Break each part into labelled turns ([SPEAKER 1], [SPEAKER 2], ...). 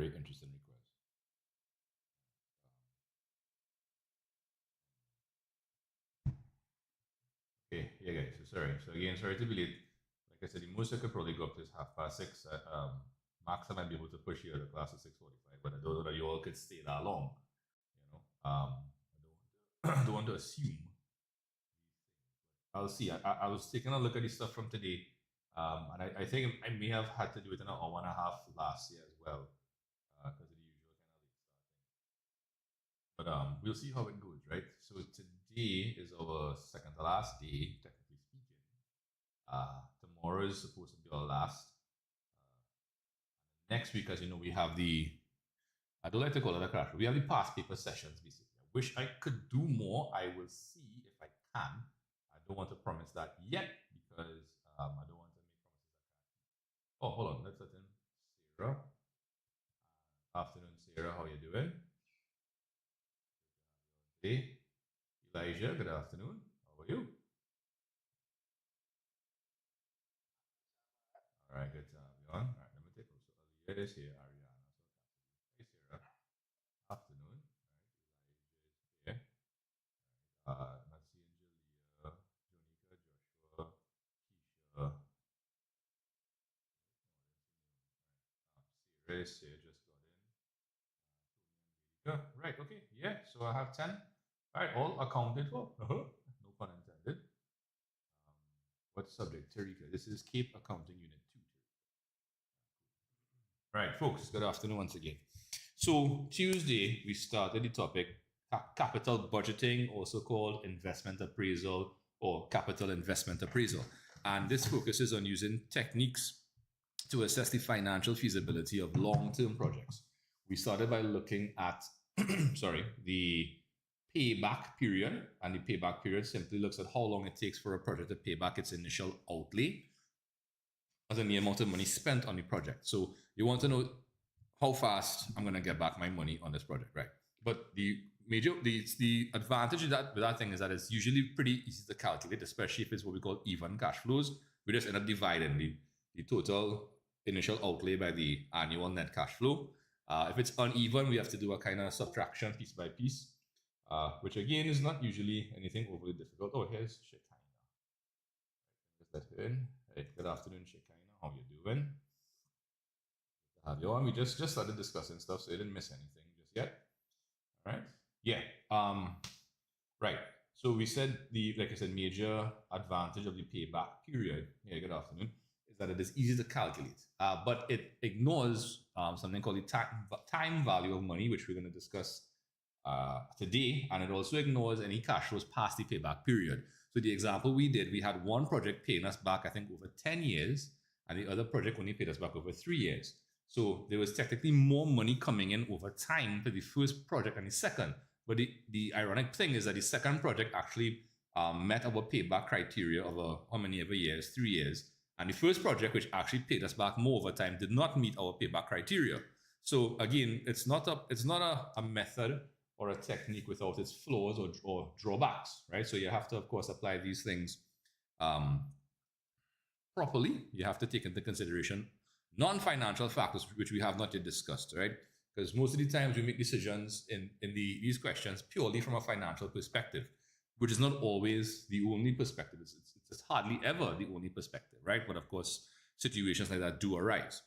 [SPEAKER 1] very interesting request. Okay, yeah, guys. So sorry. So again, sorry to be late. Like I said, the most I could probably go up to is 6:30. Max, I might be able to push you out of class at 6:45, but I don't know that you all could stay that long. You know, I don't want to assume these things. But I'll see. I was taking a look at the stuff from today, and I think I may have had to do it in an hour and a half last year as well, because of the usual kind of late starting. But we'll see how it goes, right? So today is our second to last day, technically speaking. Tomorrow is supposed to be our last. Next week, as you know, we have I don't like to call it a crash. We have the past paper sessions, basically. I wish I could do more. I will see if I can. I don't want to promise that yet because I don't want to make promises I can't keep. Oh, hold on. Let's let in Sarah. Afternoon, Sarah. How you doing? Hey, Elijah. Good afternoon. How are you? All right, good to have you on. All right, let me take also Aliyah is here, Ariana, so Cassidy. Hey, Sarah. Afternoon. All right, Elijah is here. All right, Nancy and Julia, Jonica, Joshua, Keisha. Sarah is here, just got in. Tony and Lilika. Right, okay, yeah, so I have 10. All right, all accounted for. No pun intended. What subject? Tarika. This is Cape Accounting Unit 2. Right, folks, good afternoon once again. So Tuesday, we started the topic capital budgeting, also called investment appraisal or capital investment appraisal. And this focuses on using techniques to assess the financial feasibility of long-term projects. We started by looking at, the payback period. And the payback period simply looks at how long it takes for a project to pay back its initial outlay as in the amount of money spent on the project. So you want to know how fast I'm going to get back my money on this project, right? But the advantage of that thing is that it's usually pretty easy to calculate, especially if it's what we call even cash flows. We just end up dividing the total initial outlay by the annual net cash flow. If it's uneven, we have to do a kind of subtraction piece by piece, which again is not usually anything overly difficult. Oh, here's Shekinah. Let her in. Hey, good afternoon, Shekinah. How you doing? Good to have you on. We just started discussing stuff, so you didn't miss anything just yet. All right. Yeah. Right. So we said like I said, major advantage of the payback period. Yeah. Good afternoon. Is that it is easy to calculate, but it ignores something called the time value of money, which we're going to discuss today, and it also ignores any cash flows past the payback period. So the example we did, we had one project paying us back, I think, over 10 years, and the other project only paid us back over 3 years. So there was technically more money coming in over time to the first project and the second. But the ironic thing is that the second project actually met our payback criteria of how many ever years? 3 years. And the first project, which actually paid us back more over time, did not meet our payback criteria. So again, it's not a method or a technique without its flaws or drawbacks, right? So you have to, of course, apply these things properly. You have to take into consideration non-financial factors, which we have not yet discussed, right? Because most of the times we make decisions in these questions purely from a financial perspective, which is not always the only perspective. It's hardly ever the only perspective, right? But of course, situations like that do arise.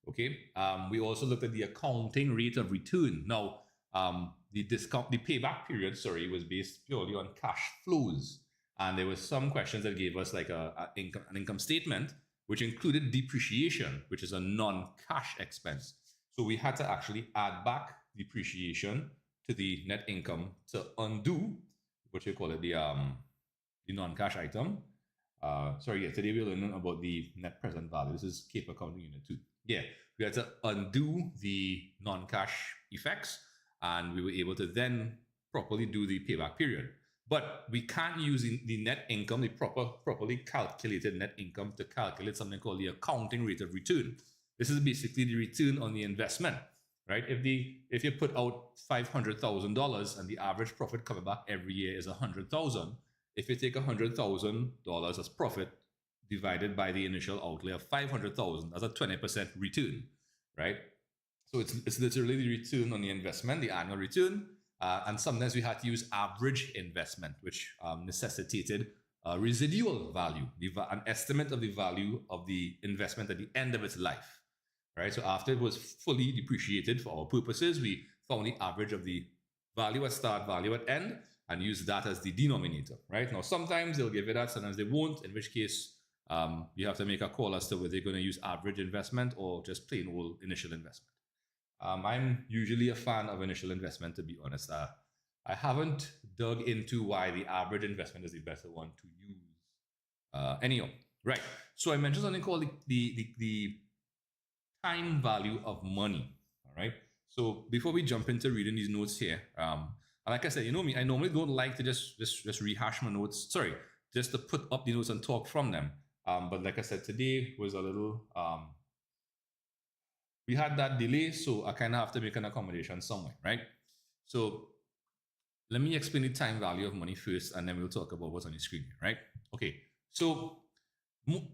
[SPEAKER 1] Okay. We also looked at the accounting rate of return. Now, the payback period, was based purely on cash flows. And there were some questions that gave us like an income statement, which included depreciation, which is a non-cash expense. So we had to actually add back depreciation to the net income to undo, what you call it, the non-cash item. Today we're learning about the net present value. This is Cape Accounting Unit 2. Yeah, we had to undo the non-cash effects, and we were able to then properly do the payback period. But we can't use the net income, the properly calculated net income, to calculate something called the accounting rate of return. This is basically the return on the investment, right? If you put out $500,000 and the average profit coming back every year is $100,000, if you take $100,000 as profit divided by the initial outlay of $500,000, that's a 20% return, right? So it's literally the return on the investment, the annual return. And sometimes we had to use average investment, which necessitated residual value, an estimate of the value of the investment at the end of its life. Right. So after it was fully depreciated for our purposes, we found the average of the value at start, value at end, and use that as the denominator. Right. Now, sometimes they'll give it that, sometimes they won't, in which case you have to make a call as to whether they're going to use average investment or just plain old initial investment. I'm usually a fan of initial investment, to be honest. I haven't dug into why the average investment is the better one to use. Anyhow, right. So I mentioned something called the time value of money. All right. So before we jump into reading these notes here, like I said, you know me, I normally don't like to just rehash my notes. Sorry, just to put up the notes and talk from them. But like I said, today was a little we had that delay, so I kind of have to make an accommodation somewhere, right? So let me explain the time value of money first, and then we'll talk about what's on the screen, right? Okay, so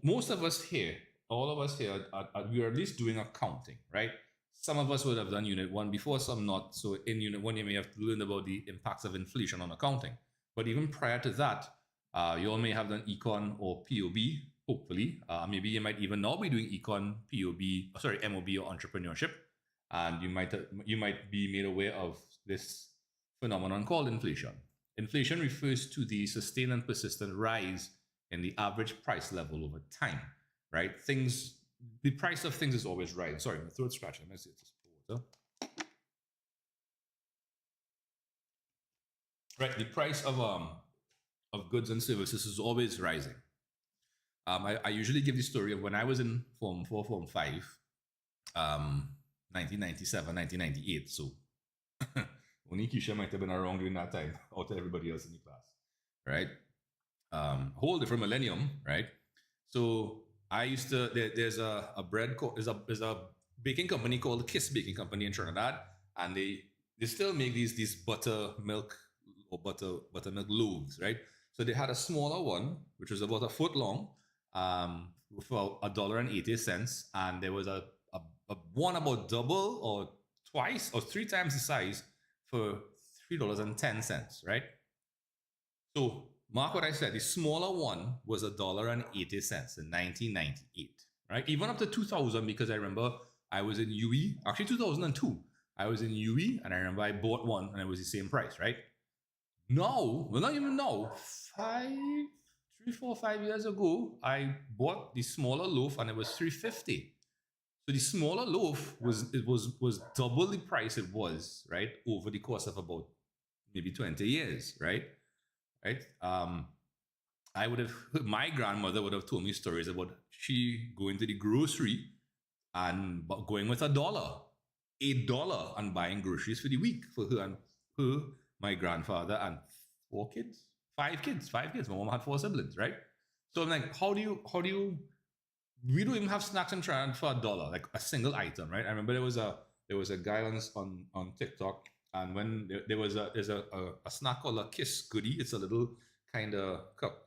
[SPEAKER 1] most of us here, all of us here, we are at least doing accounting, right? Some of us would have done Unit 1 before, some not. So in Unit 1, you may have learned about the impacts of inflation on accounting. But even prior to that, you all may have done Econ or POB, hopefully. Maybe you might even now be doing Econ, POB, MOB or entrepreneurship. And you might be made aware of this phenomenon called inflation. Inflation refers to the sustained and persistent rise in the average price level over time, right? The price of things is always rising. Sorry, my throat's scratching. Let's see this water. Right, the price of goods and services is always rising. I usually give the story of when I was in Form 4, Form 5, 1997, 1998. So only Keisha might have been around during that time, out of everybody else in the class, right? Whole different millennium, right? So I used to, there's a bread, there's a baking company called Kiss Baking Company in Trinidad, and they still make these buttermilk or buttermilk loaves, right? So they had a smaller one, which was about a foot long, for $1.80, and there was a one about double or twice or three times the size for $3.10, right? So mark what I said, the smaller one was $1.80 in 1998, right? Even up to 2000, because I remember I was in UE, actually 2002, I was in UE, and I remember I bought one and it was the same price, right? No, well, not even now, 3, 4, 5 years ago, I bought the smaller loaf and it was $3.50. So the smaller loaf was double the price it was, right, over the course of about maybe 20 years, right? Right? My grandmother would have told me stories about she going to the grocery and going with $1, $8, and buying groceries for the week for her and my grandfather, and 5 kids. My mom had 4 siblings, right? So I'm like, how do you? We don't even have snacks in Trinidad for $1, like a single item, right? I remember there was a guy on TikTok, and when there's a snack called a Kiss Goodie. It's a little kind of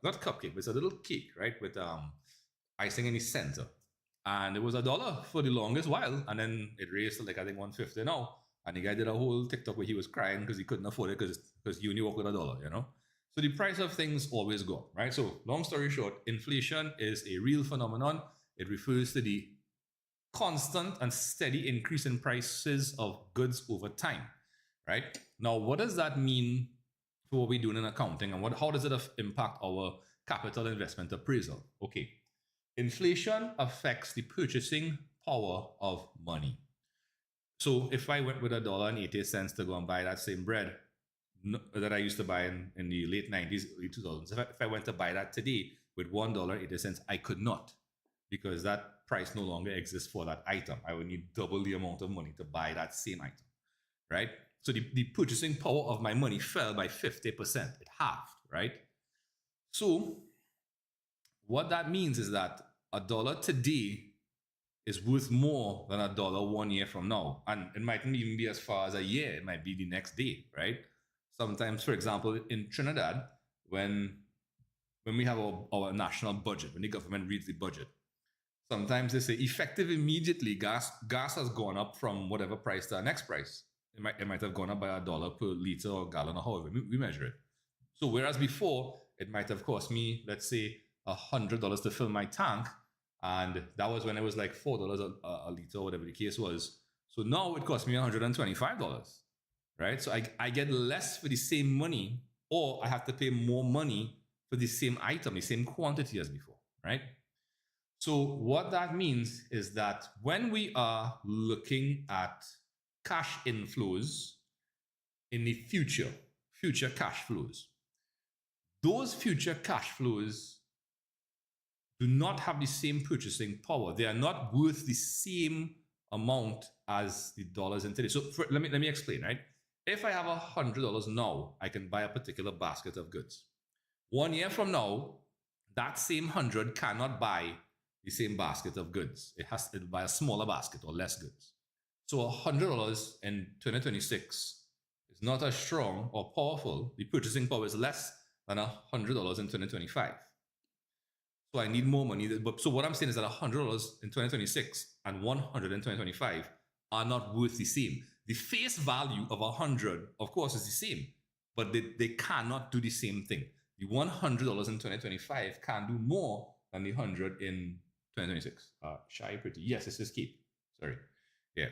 [SPEAKER 1] not cupcake, but it's a little cake, right, with icing in the center. And it was $1 for the longest while, and then it raised to, like, I think $1.50 now. And the guy did a whole TikTok where he was crying because he couldn't afford it because you only work with $1, you know? So the price of things always go up, right? So long story short, inflation is a real phenomenon. It refers to the constant and steady increase in prices of goods over time, right? Now, what does that mean for what we're doing in accounting, and how does it impact our capital investment appraisal? Okay, inflation affects the purchasing power of money. So if I went with $1.80 to go and buy that same bread that I used to buy in the late 90s, early 2000s, if I went to buy that today with $1.80, I could not, because that price no longer exists for that item. I would need double the amount of money to buy that same item, right? So the purchasing power of my money fell by 50%. It halved, right? So what that means is that $1 today is worth more than $1 1 year from now. And it mightn't even be as far as a year. It might be the next day, right? Sometimes, for example, in Trinidad, when we have our national budget, when the government reads the budget, Sometimes they say effective immediately, gas has gone up from whatever price to our next price. It might have gone up by $1 per liter or gallon or however we measure it. So whereas before it might have cost me, let's say, $100 to fill my tank, and that was when it was like $4 a liter or whatever the case was. So now it costs me $125, right? So I get less for the same money, or I have to pay more money for the same item, the same quantity as before, right? So what that means is that when we are looking at cash inflows in the future cash flows, those future cash flows do not have the same purchasing power. They are not worth the same amount as the dollars in today. So let me explain, right? If I have $100 now, I can buy a particular basket of goods. 1 year from now, that same 100 cannot buy the same basket of goods. It has to buy a smaller basket or less goods. So $100 in 2026 is not as strong or powerful. The purchasing power is less than $100 in 2025. So I need more money. So what I'm saying is that $100 in 2026 and $100 in 2025 are not worth the same. The face value of 100, of course, is the same, but they cannot do the same thing. The $100 in 2025 can do more than the 100 in 2026. Shy pretty. Yes, this is Kate. Sorry. Yeah.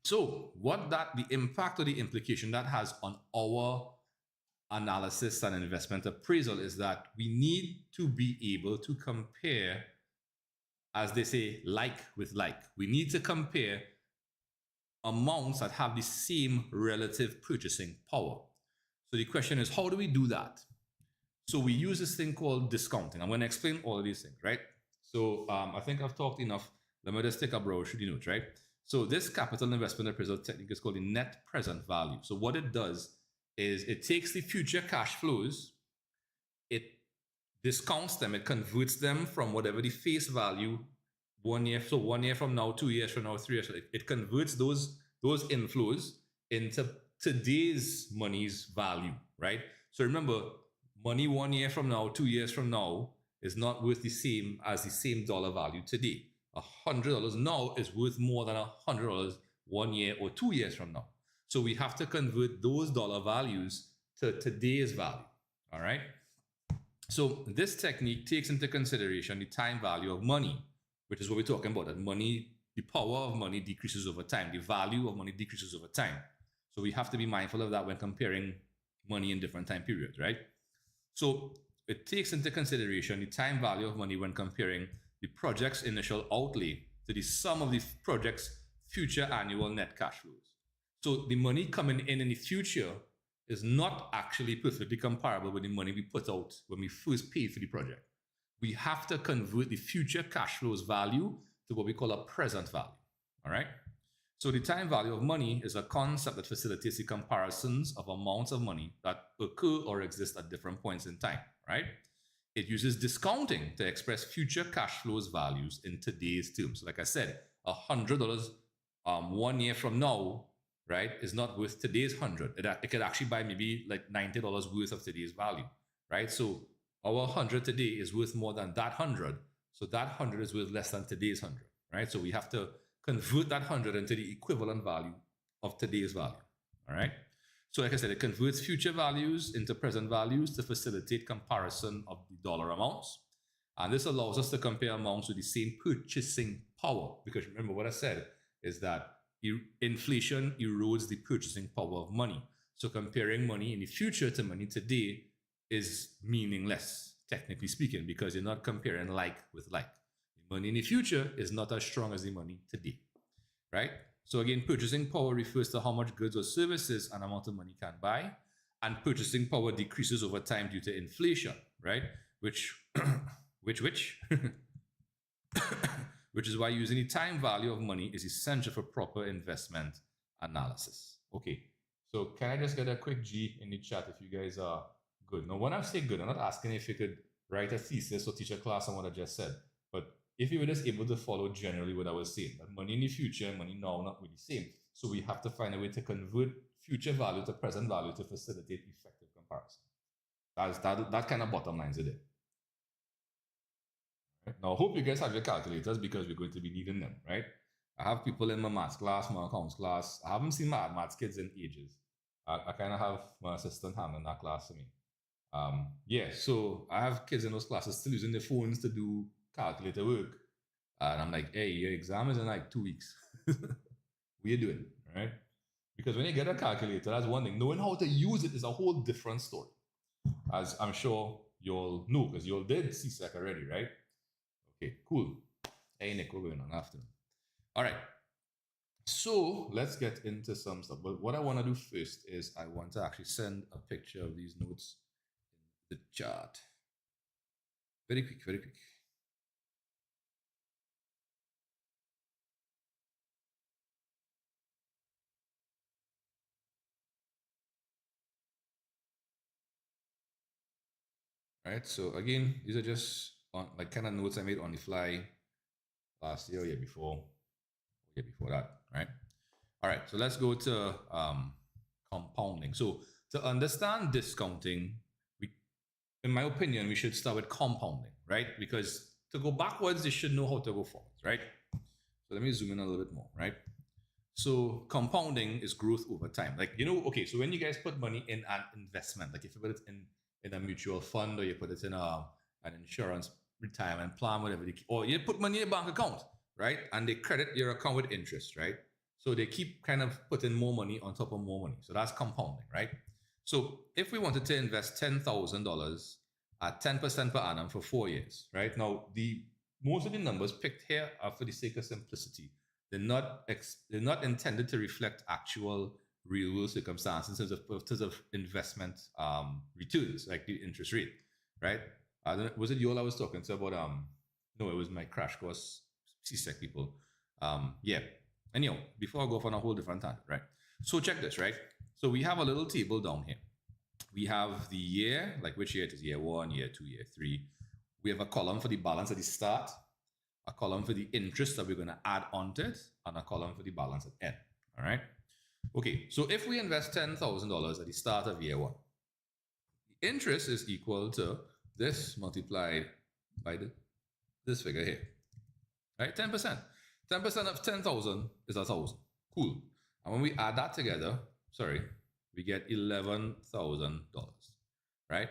[SPEAKER 1] So the impact or the implication that has on our analysis and investment appraisal is that we need to be able to compare, as they say, like with like. We need to compare amounts that have the same relative purchasing power. So the question is, how do we do that? So we use this thing called discounting. I'm going to explain all of these things, right? So I think I've talked enough. Let me just take a browse through the notes, right? So this capital investment appraisal technique is called the net present value. So what it does is it takes the future cash flows, it discounts them, it converts them from whatever the face value 1 year, so 1 year from now, 2 years from now, 3 years from now, it converts those inflows into today's money's value, right? So remember, money 1 year from now, 2 years from now is not worth the same as the same dollar value today. $100 now is worth more than $100 1 year or 2 years from now. So we have to convert those dollar values to today's value, all right? So this technique takes into consideration the time value of money, which is what we're talking about, that money, the power of money decreases over time. The value of money decreases over time. So we have to be mindful of that when comparing money in different time periods, right? So it takes into consideration the time value of money when comparing the project's initial outlay to the sum of the project's future annual net cash flows. So the money coming in the future is not actually perfectly comparable with the money we put out when we first paid for the project. We have to convert the future cash flows value to what we call a present value, all right? So the time value of money is a concept that facilitates the comparisons of amounts of money that occur or exist at different points in time, right? It uses discounting to express future cash flows values in today's terms. So like I said, $100 1 year from now, right, is not worth today's 100. It could actually buy maybe like $90 worth of today's value, right? So our 100 today is worth more than that 100. So that 100 is worth less than today's 100, right? So we have to convert that 100 into the equivalent value of today's value, all right? So like I said, it converts future values into present values to facilitate comparison of the dollar amounts. And this allows us to compare amounts with the same purchasing power. Because remember what I said is that inflation erodes the purchasing power of money. So comparing money in the future to money today is meaningless, technically speaking, because you're not comparing like with like. The money in the future is not as strong as the money today, right? So again, purchasing power refers to how much goods or services an amount of money can buy, and purchasing power decreases over time due to inflation, right? Which is why using the time value of money is essential for proper investment analysis. Okay, so can I just get a quick G in the chat if you guys are good? Now, when I say good, I'm not asking if you could write a thesis or teach a class on what I just said, but if you were just able to follow generally what I was saying, that money in the future and money now are not really the same. So we have to find a way to convert future value to present value to facilitate effective comparison. That kind of bottom lines it. Now, I hope you guys have your calculators because we're going to be needing them, right? I have people in my maths class, my accounts class. I haven't seen my maths kids in ages. I kind of have my assistant handling that class for me. Yeah, so I have kids in those classes still using their phones to do calculator work. And I'm like, hey, your exam is in like 2 weeks. What are you doing, right? Because when you get a calculator, that's one thing. Knowing how to use it is a whole different story. As I'm sure you'll know, because you all did CSEC already, right? Okay, cool. Hey, Nick, we're going on afternoon. All right. So let's get into some stuff. But what I want to do first is I want to actually send a picture of these notes in the chat. Very quick, very quick. Right. So again, these are just on like kind of notes I made on the fly last year, year before that, right? All right. So let's go to compounding. So to understand discounting, in my opinion, we should start with compounding, right? Because to go backwards, you should know how to go forwards, right? So let me zoom in a little bit more, right? So compounding is growth over time. Like, okay, so when you guys put money in an investment, like if you put it in a mutual fund or you put it in an insurance retirement plan, whatever, or you put money in a bank account, right? And they credit your account with interest, right? So they keep kind of putting more money on top of more money. So that's compounding, right? So if we wanted to invest $10,000 at 10% per annum for 4 years, right? Now, most of the numbers picked here are for the sake of simplicity. They're not intended to reflect actual real world circumstances in terms of investment returns, like the interest rate, right? Was it you all I was talking to about? No, it was my crash course CSEC people. Yeah. Anyhow, before I go off on a whole different tangent, right? So check this, right? So we have a little table down here. We have the year, like which year it is, year 1, year 2, year 3. We have a column for the balance at the start, a column for the interest that we're going to add onto it, and a column for the balance at end. All right. Okay, so if we invest $10,000 at the start of year 1, the interest is equal to this multiplied by this figure here. Right? 10%. 10% of 10,000 is 1,000. Cool. And when we add that together, we get $11,000. Right?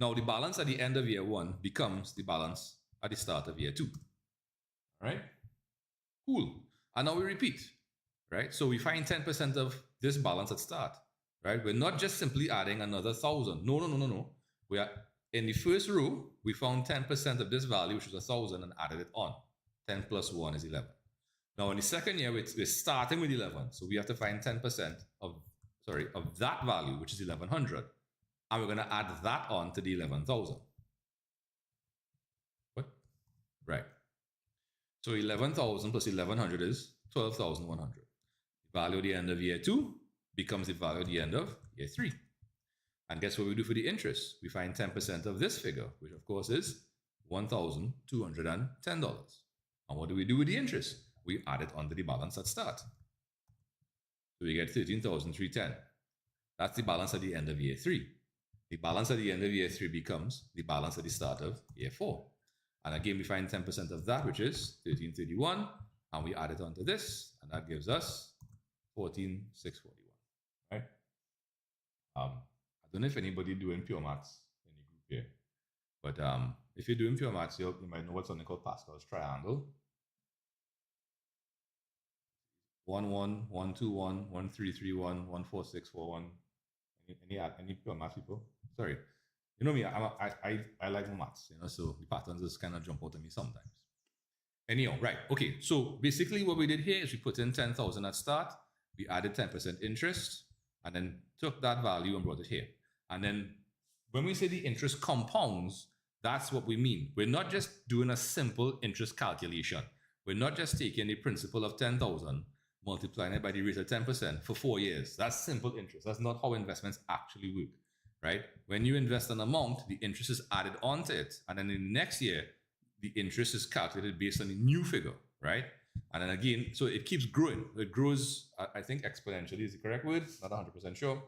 [SPEAKER 1] Now the balance at the end of year 1 becomes the balance at the start of year 2. All right? Cool. And now we repeat. Right? So we find 10% of this balance at start. Right? We're not just simply adding another 1,000. No. We are in the first row, we found 10% of this value, which was 1,000, and added it on. 10 plus 1 is 11. Now in the second year, we're starting with 11. So we have to find 10% of that value, which is 1,100. And we're going to add that on to the 11,000. What? Right. So 11,000 plus 1,100 is 12,100. The value at the end of year 2 becomes the value at the end of year 3. And guess what we do for the interest? We find 10% of this figure, which of course is $1,210. And what do we do with the interest? We add it onto the balance at start. So we get 13,310. That's the balance at the end of year 3. The balance at the end of year 3 becomes the balance at the start of year 4. And again, we find 10% of that, which is 1331, and we add it onto this, and that gives us 14,641, right? I don't know if anybody doing pure maths in the group here, but if you're doing pure maths, you might know what's something called Pascal's triangle. 1, 1, 1, 2, 1, 1, 3, 3, 1, 1, 4, 6, 4, 1. Any pure math people? Sorry. You know me, I like maths, so the patterns just kind of jump out at me sometimes. Anyhow, right. Okay, so basically what we did here is we put in 10,000 at start, we added 10% interest, and then took that value and brought it here. And then when we say the interest compounds, that's what we mean. We're not just doing a simple interest calculation. We're not just taking the principal of 10,000, multiplying it by the rate of 10% for 4 years. That's simple interest. That's not how investments actually work, right? When you invest an amount, the interest is added onto it. And then in the next year, the interest is calculated based on the new figure, right? And then again, so it keeps growing. It grows, I think exponentially is the correct word. Not 100% sure.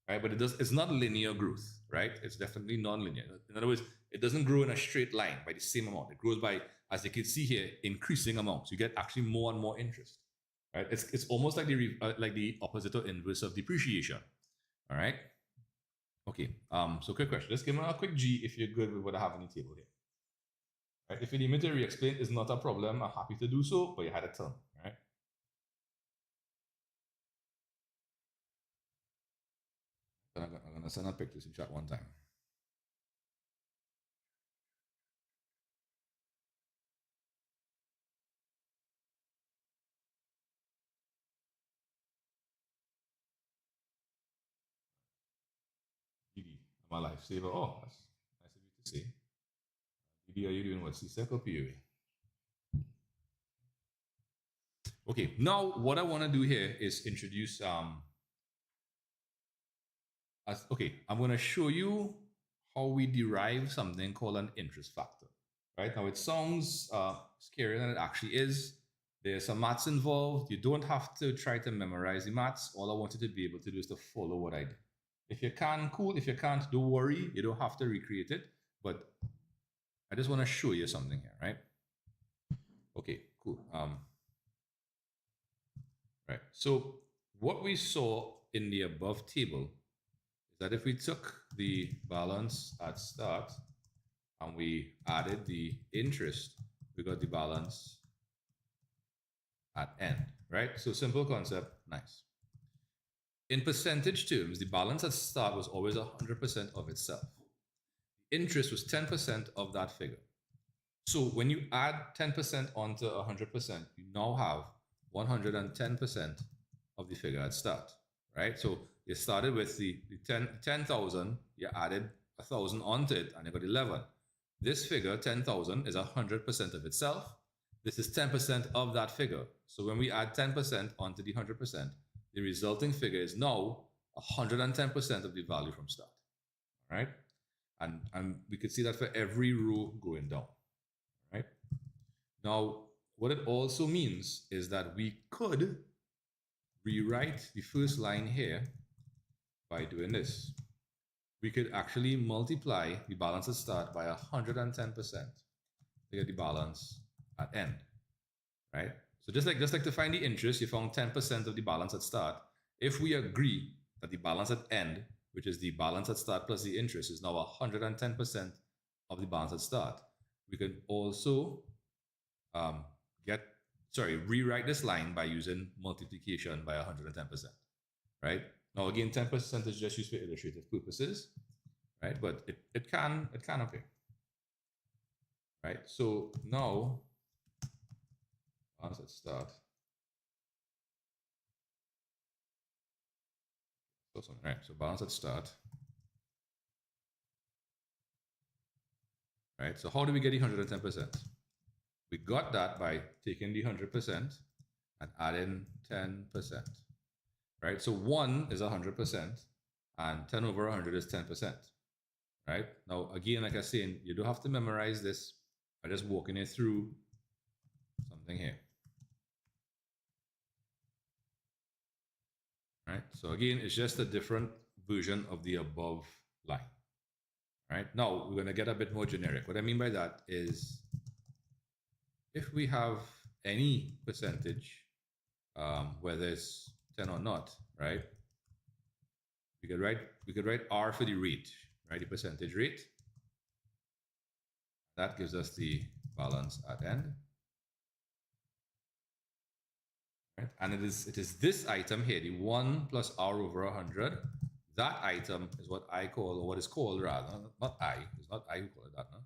[SPEAKER 1] right? But it's not linear growth, right? It's definitely non-linear. In other words, it doesn't grow in a straight line by the same amount. It grows by, as you can see here, increasing amounts. You get actually more and more interest, right? It's almost like the opposite or inverse of depreciation, all right? Okay. So quick question. Let's give me a quick G if you're good with what I have on the table here. Right? If you need me to re-explain, it's not a problem. I'm happy to do so, but you had a turn, right? I'm gonna send a pictures in chat one time. Didi, I'm a lifesaver. Oh, that's nice of you to say. Didi, are you doing what? C-Sec or PUA? Okay, now what I want to do here is introduce okay, I'm going to show you how we derive something called an interest factor. Right now, it sounds scarier than it actually is. There's some maths involved. You don't have to try to memorize the maths. All I want you to be able to do is to follow what I do. If you can, cool. If you can't, don't worry. You don't have to recreate it. But I just want to show you something here, right? Okay, cool. Right. So what we saw in the above table is that if we took the balance at start and we added the interest, we got the balance at end, right? So simple concept, nice. In percentage terms, the balance at start was always 100% of itself. The interest was 10% of that figure. So when you add 10% onto 100%, you now have 110% of the figure at start, right? So you started with the 10,000, you added 1,000 onto it, and you got 11. This figure, 10,000, is 100% of itself. This is 10% of that figure. So when we add 10% onto the 100%, the resulting figure is now 110% of the value from start, right? And we could see that for every row going down, right? Now, what it also means is that we could rewrite the first line here by doing this. We could actually multiply the balance at start by 110% to get the balance at end, right? So just like to find the interest, you found 10% of the balance at start. If we agree that the balance at end, which is the balance at start plus the interest, is now 110% of the balance at start, we can also rewrite this line by using multiplication by 110%, right? Now again, 10% is just used for illustrative purposes, right? But it can appear, right? So now, let's start. Right, so balance at start. Right, so how do we get the 110%? We got that by taking the 100% and adding 10%. Right, so 1 is 100% and 10 over 100 is 10%. Right, now again, like I was saying, you don't have to memorize this. I'm just walking you through something here. Right, so again, it's just a different version of the above line. Right, now we're going to get a bit more generic. What I mean by that is if we have any percentage, whether it's 10 or not, right? We could write R for the rate, right? The percentage rate. That gives us the balance at end. Right? And it is this item here, the 1 plus R over 100. That item is what I call, or what is called rather, not I, it's not I who call it that, no?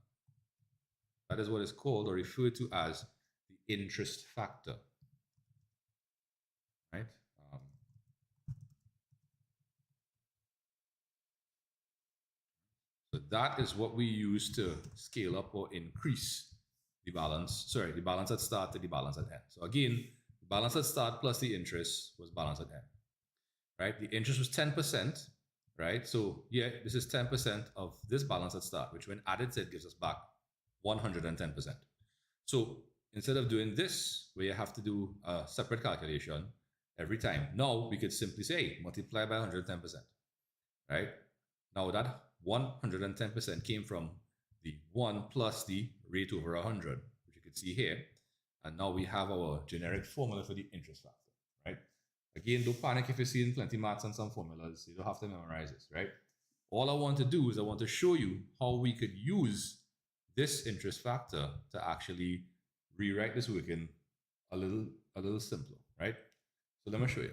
[SPEAKER 1] That is what is called or referred to as the interest factor, right? So that is what we use to scale up or increase the balance, the balance at start to the balance at end. So again, the balance at start plus the interest was balance at end, right? The interest was 10%, right? So yeah, this is 10% of this balance at start, which when added to it gives us back 110%. So instead of doing this, where you have to do a separate calculation every time, now we could simply say multiply by 110%. right? Now that 110% came from the 1 plus the rate over 100, which you can see here. And now we have our generic formula for the interest factor, right? Again, don't panic if you're seeing plenty maths and some formulas. You don't have to memorize this, right? All I want to do is I want to show you how we could use this interest factor to actually rewrite this working a little simpler, right? So let me show you.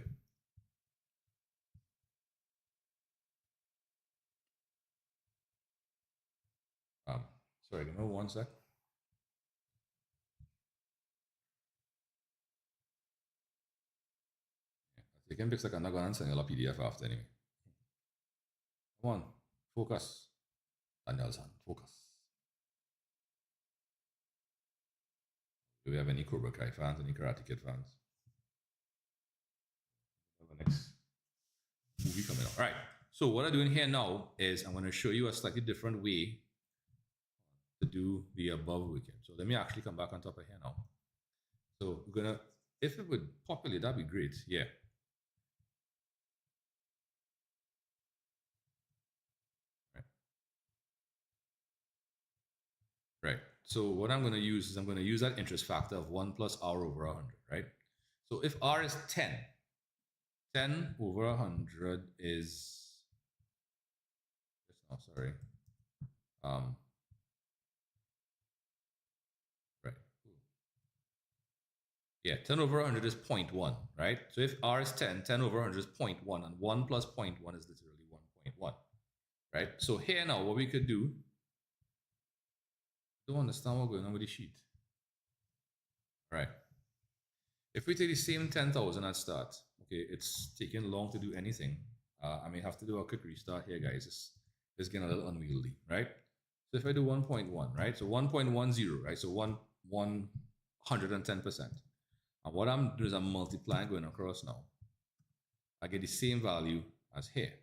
[SPEAKER 1] Sorry, give me one sec. You can pick like I'm not going to send you a PDF after anyway. Come on, focus. Daniel's-san, focus. Do we have any Cobra Kai fans, any Karate Kid fans? The next movie coming out. All right. So what I'm doing here now is I'm going to show you a slightly different way to do the above weekend. So let me actually come back on top of here now. So we're going to, if it would populate, that'd be great. Yeah. Right. So what I'm going to use is I'm going to use that interest factor of 1 plus R over 100, right? So if R is 10, 10 over 100 is, oh, sorry. Right. Yeah, 10 over 100 is 0.1, right? So if R is 10, 10 over 100 is 0.1, and 1 plus 0.1 is literally 1.1, right? So here now, what we could do, don't understand what's going on with the sheet. All right. If we take the same 10,000 at start, okay, it's taking long to do anything. I may have to do a quick restart here, guys. It's getting a little unwieldy, right? So if I do 1.1, right? So 1.10, right? So 110%. And what I'm doing is I'm multiplying going across now. I get the same value as here,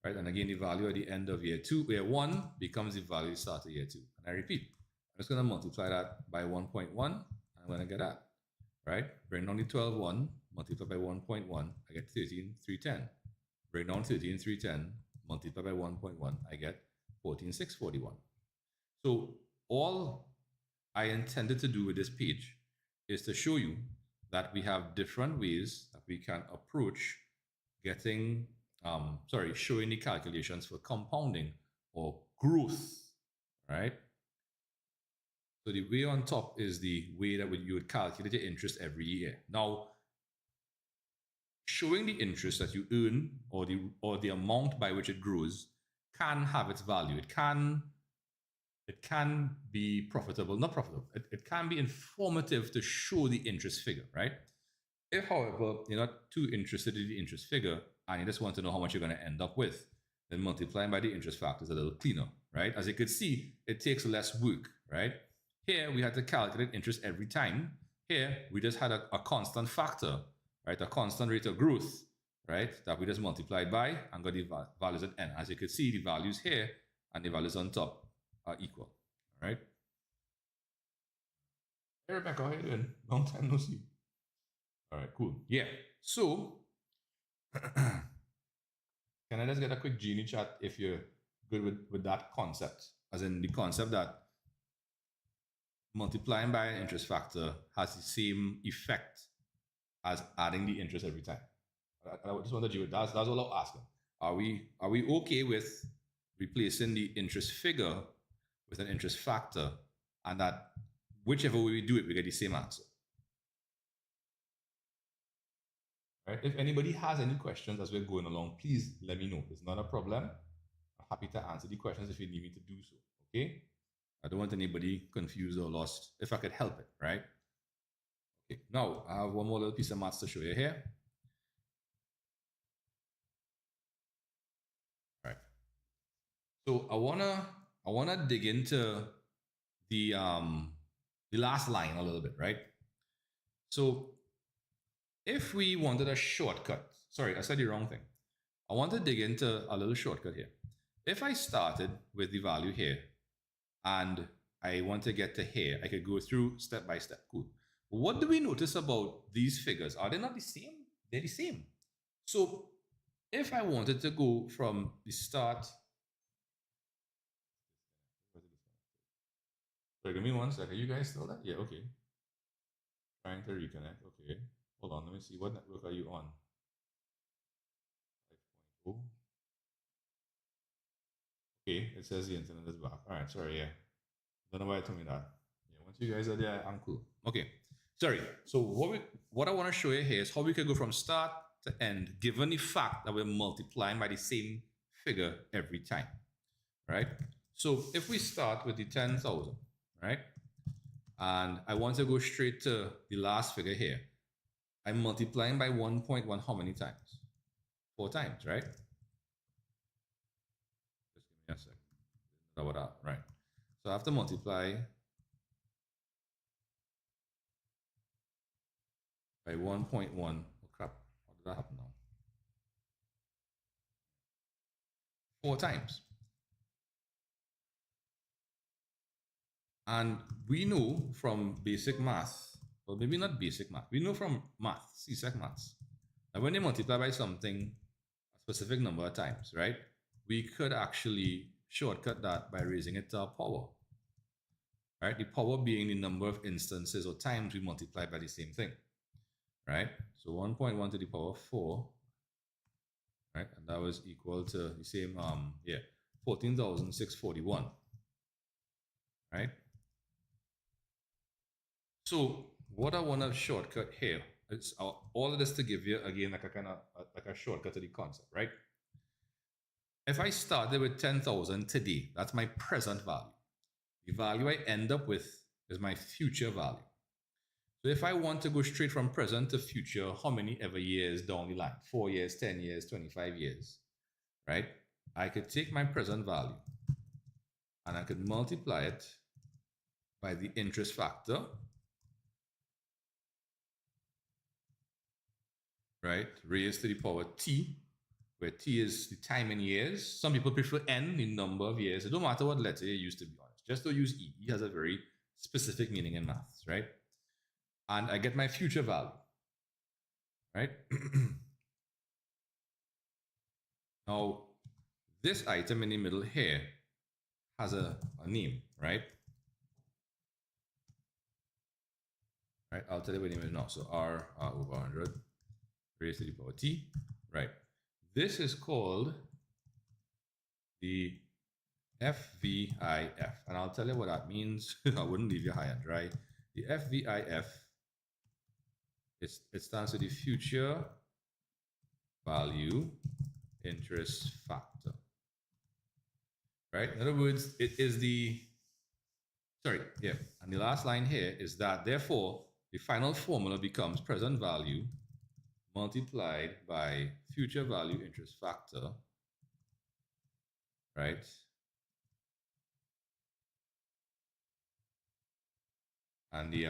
[SPEAKER 1] right? And again, the value at the end of year 2, year 1 becomes the value at the start of year 2. And I repeat, I'm just going to multiply that by 1.1, and I'm going to get that, right? Bring down the 12,1, multiply by 1.1, I get 13,310. Bring down 13,310, multiply by 1.1, I get 14,641. So all I intended to do with this page is to show you that we have different ways that we can approach getting, showing the calculations for compounding or growth, right? So the way on top is the way that you would calculate the interest every year. Now, showing the interest that you earn or the amount by which it grows can have its value. It can be profitable, not profitable. It can be informative to show the interest figure, right? If, however, you're not too interested in the interest figure and you just want to know how much you're going to end up with, then multiplying by the interest factor is a little cleaner, right? As you can see, it takes less work, right? Here, we had to calculate interest every time. Here, we just had a constant factor, right? A constant rate of growth, right? That we just multiplied by and got the values at n. As you can see, the values here and the values on top are equal, all right? Hey, Rebecca, how you doing? Long time no see. All right, cool. Yeah, so can I just get a quick Genie chat if you're good with that concept? As in the concept that multiplying by an interest factor has the same effect as adding the interest every time. I just wanted you, that's all I'm asking. Are we okay with replacing the interest figure with an interest factor, and that whichever way we do it, we get the same answer? Right? If anybody has any questions as we're going along, please let me know. It's not a problem. I'm happy to answer the questions if you need me to do so. Okay? I don't want anybody confused or lost if I could help it, right? Okay, now I have one more little piece of maths to show you here. All right. So I wanna dig into the last line a little bit, right? So if we wanted a shortcut, sorry, I said the wrong thing. I want to dig into a little shortcut here. If I started with the value here and I want to get to here, I could go through step by step. Cool. What do we notice about these figures? Are they not the same? They're the same. So If I wanted to go from the start, sorry, give me one second. You guys still there? Yeah, okay. Trying to reconnect. Okay. Hold on. Let me see. What network are you on? 5.0. Okay. It says the internet is back. All right. Sorry. Yeah. Don't know why it told me that. Yeah. Once you guys are there, I'm cool. Okay. Sorry. So what I want to show you here is how we can go from start to end, given the fact that we're multiplying by the same figure every time. Right? So if we start with the 10,000, right? And I want to go straight to the last figure here. I'm multiplying by 1.1 how many times? 4 times, right? Just give me a second. About that, right? So I have to multiply by 1.1. Oh crap, how did that happen now? 4 times. And we know from basic math, well, maybe not basic math, we know from math, CSEC maths, that when you multiply by something a specific number of times, right, we could actually shortcut that by raising it to a power, right? The power being the number of instances or times we multiply by the same thing, right? So 1.1 to the power 4, right? And that was equal to the same, 14,641, right? So what I want to shortcut here is all of this to give you again like a kind of like a shortcut to the concept, right? If I started with 10,000 today, that's my present value. The value I end up with is my future value. So if I want to go straight from present to future, how many ever years down the line? 4 years, 10 years, 25 years, right? I could take my present value and I could multiply it by the interest factor, right? Raised to the power t, where t is the time in years. Some people prefer n, the number of years. It don't matter what letter you use, to be honest. Just don't use e. E has a very specific meaning in maths, right? And I get my future value, right? Now, this item in the middle here has a name, right? Right, I'll tell you what the name is now. So R over 100 raised to the power t, right? This is called the FVIF, and I'll tell you what that means. I wouldn't leave you high and dry. The FVIF, it stands for the future value interest factor, right? In other words, it is the, sorry, yeah, and the last line here is that therefore the final formula becomes present value multiplied by future value interest factor, right? And the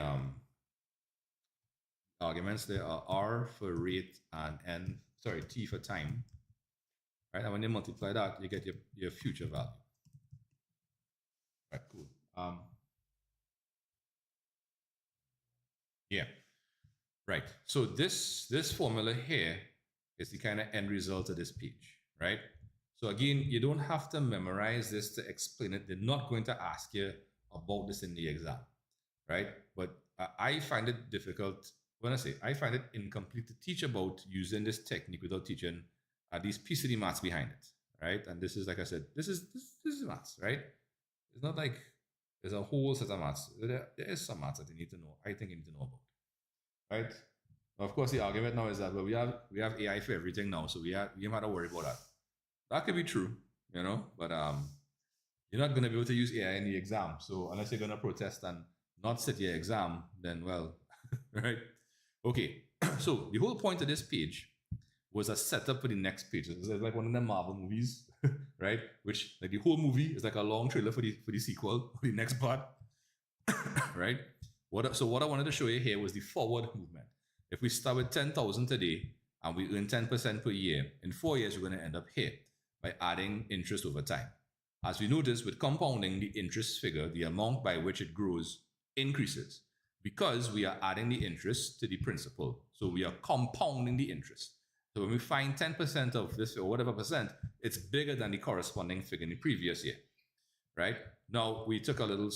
[SPEAKER 1] arguments there are R for rate and N, sorry, T for time, right? And when you multiply that, you get your future value. Right, cool. Yeah, right. So this formula here is the kind of end result of this page, right? So again, you don't have to memorize this to explain it. They're not going to ask you about this in the exam, right? But I find it difficult. When I say I find it incomplete to teach about using this technique without teaching at least piece of the maths behind it, right? And this is, like I said, this is maths, right? It's not like there's a whole set of maths. There is some maths that you need to know. I think you need to know about, right? Of course, the argument now is that, well, we have AI for everything now, so we don't have to worry about that. That could be true, you know, but you're not going to be able to use AI in the exam. So unless you're going to protest and not sit your exam, then well, right? Okay, so the whole point of this page was a setup for the next page. It's like one of the Marvel movies, right? Which like the whole movie is like a long trailer for the sequel, for the next part, right? So what I wanted to show you here was the forward movement. If we start with 10,000 today and we earn 10% per year, in 4 years we're going to end up here by adding interest over time. As we notice, with compounding, the interest figure, the amount by which it grows, increases because we are adding the interest to the principal. So we are compounding the interest. So when we find 10% of this or whatever percent, it's bigger than the corresponding figure in the previous year, right? Now we took a little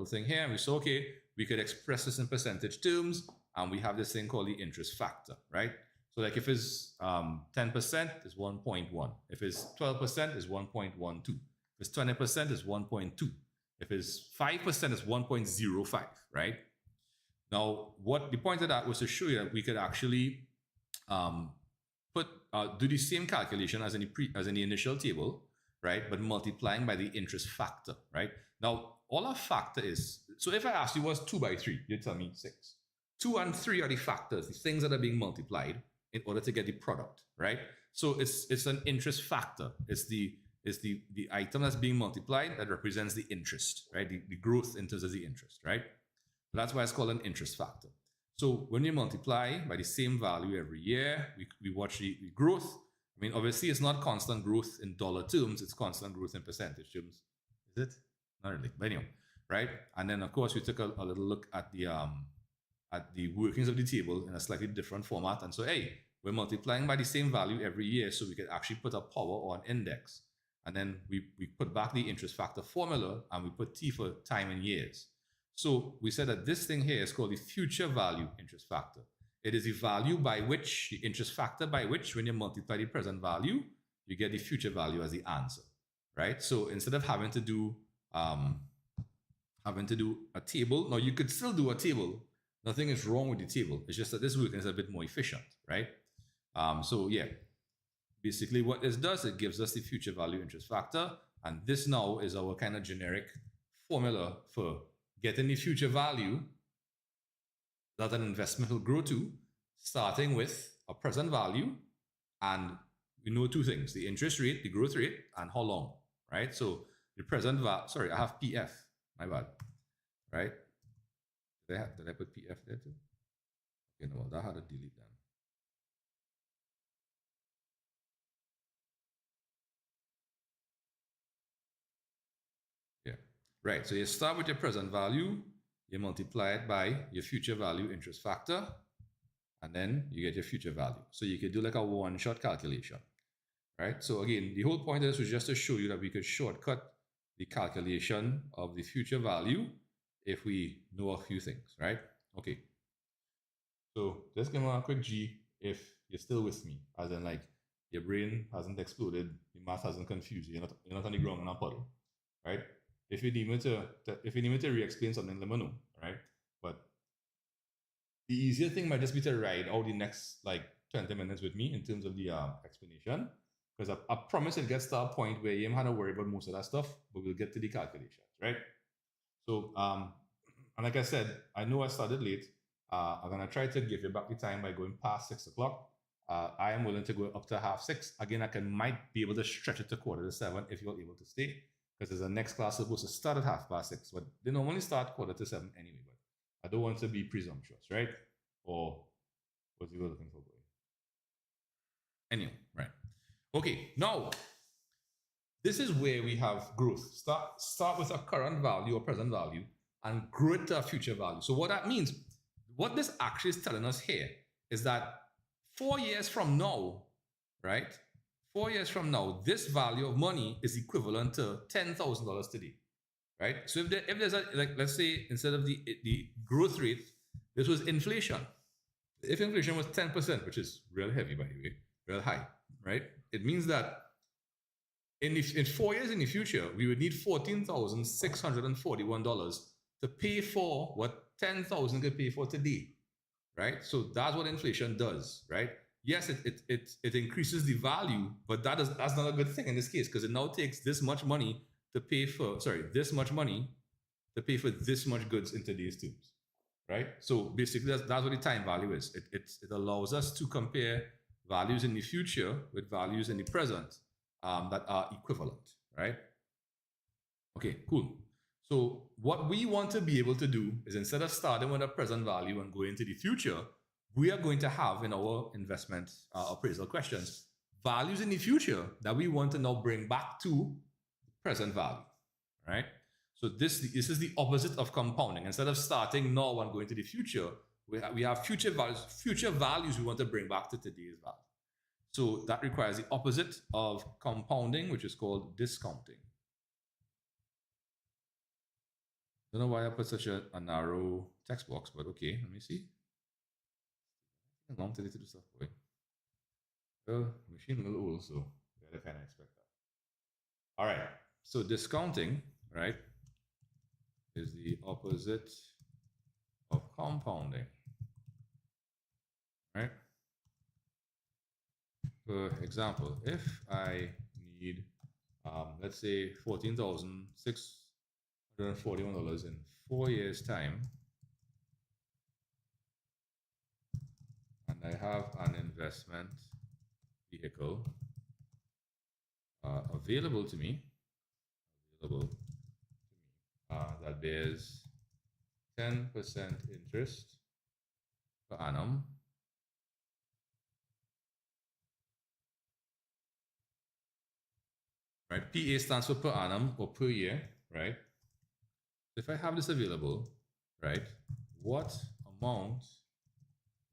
[SPEAKER 1] thing here and we said, okay, we could express this in percentage terms, and we have this thing called the interest factor, right? So like if it's 10% is 1.1. If it's 12% is 1.12. If it's 20% is 1.2. If it's 5% is 1.05, right? Now, what the point of that was to show you that we could actually do the same calculation as in the initial table, right? But multiplying by the interest factor, right? Now, all our factor is, so if I asked you what's 2 by 3, you'd tell me 6. 2 and 3 are the factors, the things that are being multiplied in order to get the product, right? So it's an interest factor. It's the item that's being multiplied that represents the interest, right? The growth in terms of the interest, right? So that's why it's called an interest factor. So when you multiply by the same value every year, we watch the growth. I mean, obviously, it's not constant growth in dollar terms. It's constant growth in percentage terms. Is it? Not really. But anyway, right? And then, of course, we took a little look at the workings of the table in a slightly different format. And so, hey, we're multiplying by the same value every year, so we could actually put a power or an index. And then we put back the interest factor formula, and we put T for time in years. So we said that this thing here is called the future value interest factor. It is the value by which, the interest factor by which, when you multiply the present value, you get the future value as the answer, right? So instead of having to do a table, now you could still do a table. Nothing is wrong with the table. It's just that this working is a bit more efficient, right? So yeah, basically what this does, it gives us the future value interest factor, and this now is our kind of generic formula for getting the future value that an investment will grow to, starting with a present value, and we know two things: the interest rate, the growth rate, and how long, right? So the present value, sorry, I have PF, my bad, right? Did I put PF there too? Okay, no, that had to delete them. Yeah, right. So you start with your present value, you multiply it by your future value interest factor, and then you get your future value. So you could do like a one-shot calculation, right? So again, the whole point of this was just to show you that we could shortcut the calculation of the future value if we know a few things, right? Okay. So just give me a quick G if you're still with me, as in like your brain hasn't exploded, the math hasn't confused you, you're not on the ground in a puddle, right? If you need me to re-explain something, let me know, right? But the easier thing might just be to ride out the next like 20 minutes with me in terms of the explanation, because I promise it gets to a point where you ain't have to worry about most of that stuff, but we'll get to the calculations, right? So, and like I said, I know I started late. I'm gonna try to give you back the time by going past 6 o'clock. I am willing to go up to 6:30. Again, I might be able to stretch it to 6:45 if you're able to stay, because there's a next class supposed to start at 6:30, but they normally start 6:45 anyway. But I don't want to be presumptuous, right? Or what you were looking for, boy. Anyway, right? Okay, now this is where we have growth. Start with a current value or present value and grow it to a future value. So what that means, what this actually is telling us here is that 4 years from now, right? 4 years from now, this value of money is equivalent to $10,000 today, right? So if there's a, like, let's say instead of the growth rate, this was inflation. If inflation was 10%, which is real heavy, by the way, real high, right? It means that in 4 years in the future, we would need $14,641 to pay for what 10,000 could pay for today, right? So that's what inflation does, right? Yes, it increases the value, but that's not a good thing in this case, because it now takes this much money to pay for, this much money to pay for this much goods in today's terms, right? So basically, that's what the time value is. It allows us to compare values in the future with values in the present that are equivalent, right? Okay, cool. So what we want to be able to do is, instead of starting with a present value and going into the future, we are going to have in our investment appraisal questions values in the future that we want to now bring back to present value, right? So this is the opposite of compounding. Instead of starting now and going to the future, we have future values we want to bring back to today's value. So that requires the opposite of compounding, which is called discounting. Don't know why I put such a narrow text box, but okay, let me see. Long today to do stuff, boy. Well, machine a little old, so you gotta kind of expect that. All right, so discounting, right, is the opposite of compounding, right? For example, if I need, let's say, $14,641 in 4 years' time, and I have an investment vehicle available to me, that bears 10% interest per annum. Right, PA stands for per annum or per year, right? If I have this available, right, what amount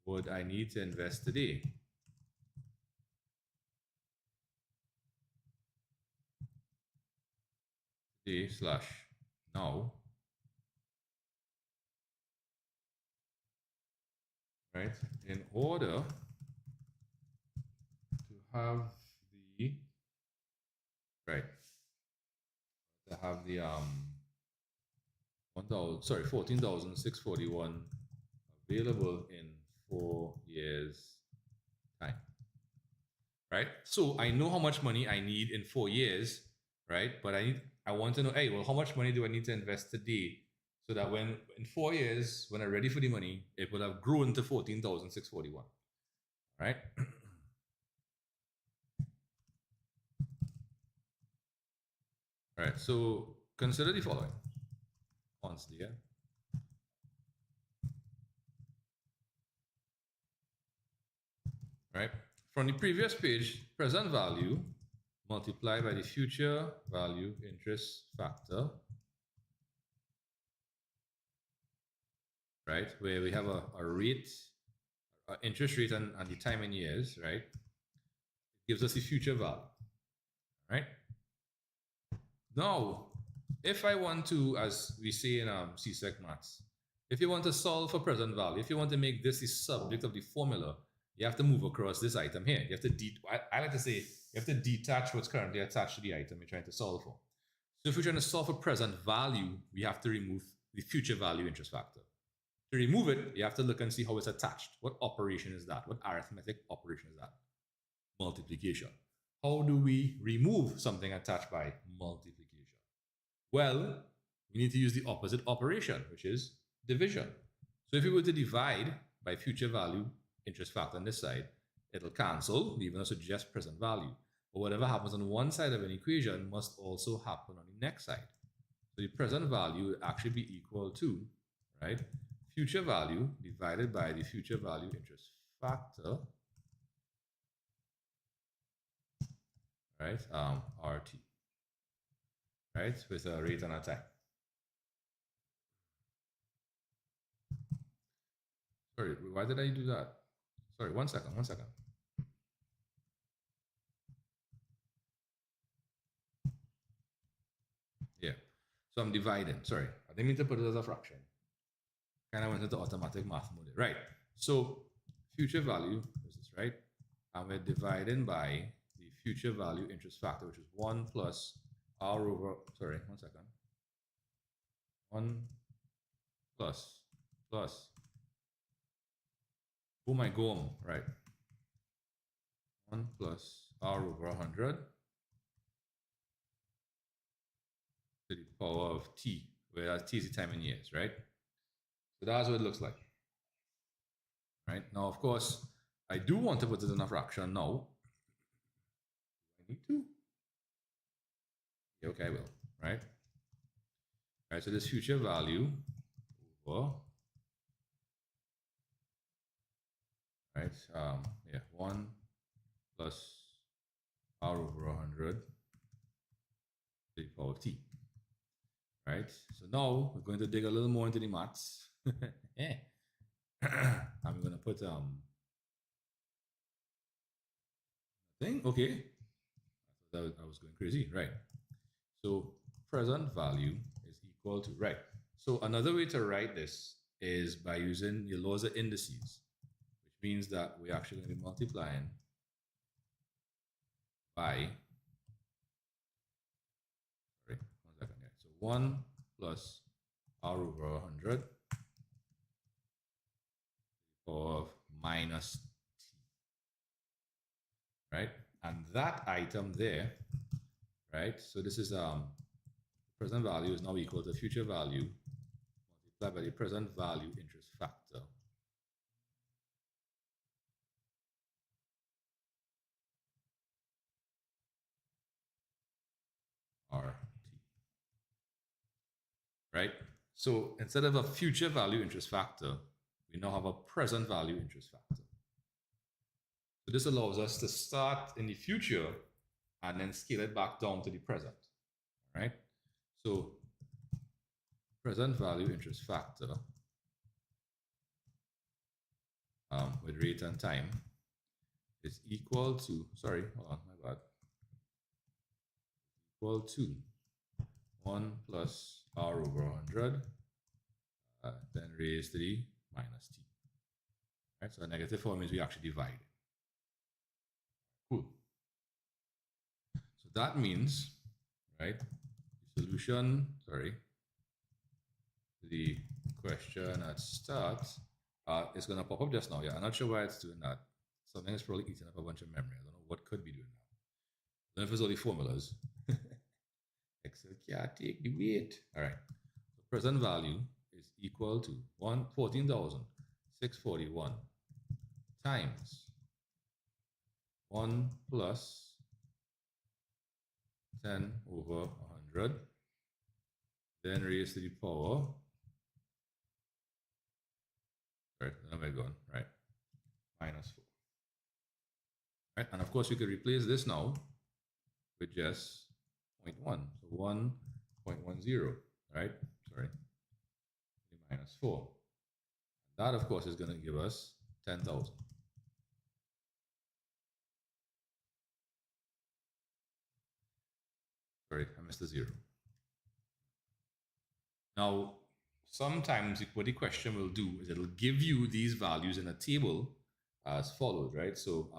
[SPEAKER 1] would I need to invest today? Today slash now, right, in order to have the, right, to have the 14,641 available in 4 years time, right? So I know how much money I need in 4 years, right? But I want to know, hey, well, how much money do I need to invest today so that when in 4 years, when I'm ready for the money, it will have grown to 14,641, right? All right, so consider the following. Once there. Right? From the previous page, present value multiplied by the future value interest factor, right? Where we have a rate, interest rate and the time in years, right? It gives us the future value, right? Now, if I want to, as we say in CSEC maths, if you want to solve for present value, if you want to make this the subject of the formula, you have to move across this item here. You have to, I like to say, you have to detach what's currently attached to the item you're trying to solve for. So if we're trying to solve for present value, we have to remove the future value interest factor. To remove it, you have to look and see how it's attached. What operation is that? What arithmetic operation is that? Multiplication. How do we remove something attached by multiplication? Well, we need to use the opposite operation, which is division. So if we were to divide by future value interest factor on this side, it'll cancel, leaving us with just present value. But whatever happens on one side of an equation must also happen on the next side. So the present value would actually be equal to, right, future value divided by the future value interest factor, right, RT, right, with a rate and a time. Sorry, why did I do that? Sorry, one second. Yeah, so I'm dividing. Sorry, I didn't mean to put it as a fraction. Kind of went into automatic math mode. Right, so future value is this, right? And we're dividing by the future value interest factor, which is 1 plus R over, sorry, 1 second. 1 plus, oh my god, right. 1 plus R over 100 to the power of T, where T is the time in years, right? So that's what it looks like, right? Now, of course, I do want to put it in a fraction now. I need to. Okay, I will, right? All right, so this future value over, right? Yeah, 1 plus R over 100 to the power of T, right? So now we're going to dig a little more into the maths. I'm going to put Thing? Okay. I thought I was going crazy. Right. So present value is equal to, right. So another way to write this is by using your laws of indices, which means that we're actually going to be multiplying by, sorry, 1 second here. So 1 plus r over 100 of minus t, right? And that item there, right? So this is present value is now equal to future value multiplied by the present value interest factor. RT, right? So instead of a future value interest factor, we now have a present value interest factor. So this allows us to start in the future and then scale it back down to the present, right? So present value interest factor with rate and time is equal to, sorry, hold on, my bad, equal to 1 plus r over 100, then raised to the minus t. Right? So a negative form means we actually divide. Cool. So that means, right, the solution, sorry, the question at start is going to pop up just now. Yeah, I'm not sure why it's doing that. Something is probably eating up a bunch of memory. I don't know what could be doing that. I don't know if it's all the formulas. Excel can't take the weight. All right. So present value is equal to 14,641 times 1 plus 10 over 100, then raised to the power, right, now we're going, right, minus 4. Right, and of course we could replace this now with just 0.1, so 1.10, right, sorry, minus 4. That, of course, is going to give us 10,000. Sorry, I missed a 0. Now, sometimes what the question will do is it'll give you these values in a table as follows, right? So,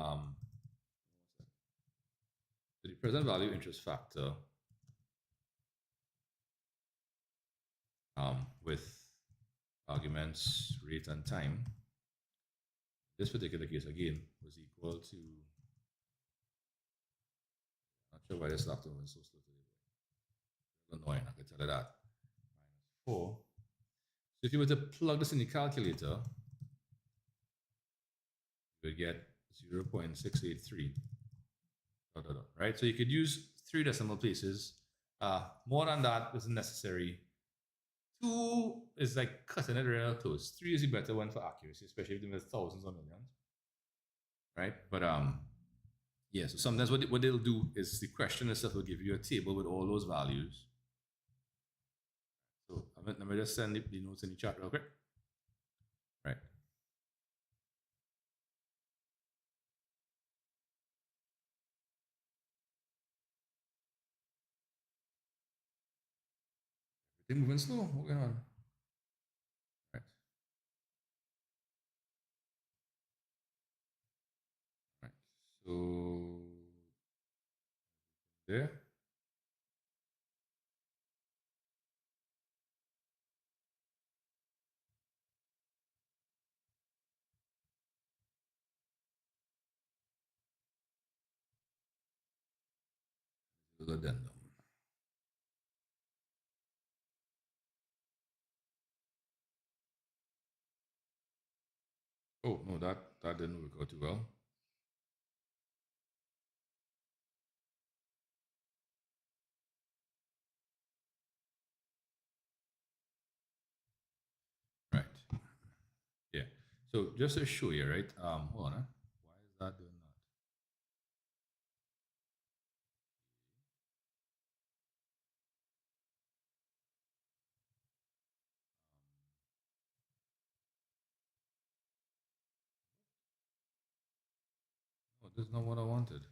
[SPEAKER 1] the present value interest factor with arguments, rate, and time. This particular case, again, was equal to, not sure why this laptop was so slow today. Annoying, I can tell you that. Minus 4. So if you were to plug this in the calculator, you would get 0.683. Right? So you could use 3 decimal places. More than that isn't necessary. 2 is like cutting it real close. 3 is the better one for accuracy, especially if there's thousands or millions. Right? But yeah, so sometimes what they'll do is the question itself will give you a table with all those values. So let me just send the notes in the chat real quick. Right. Everything moving slow. What's going on? Right. Right. So there. Addendum. Oh no, that didn't work out too well. Right. Yeah. So just to show you, right? Hold on. Why is that doing that? Oh, this is not what I wanted.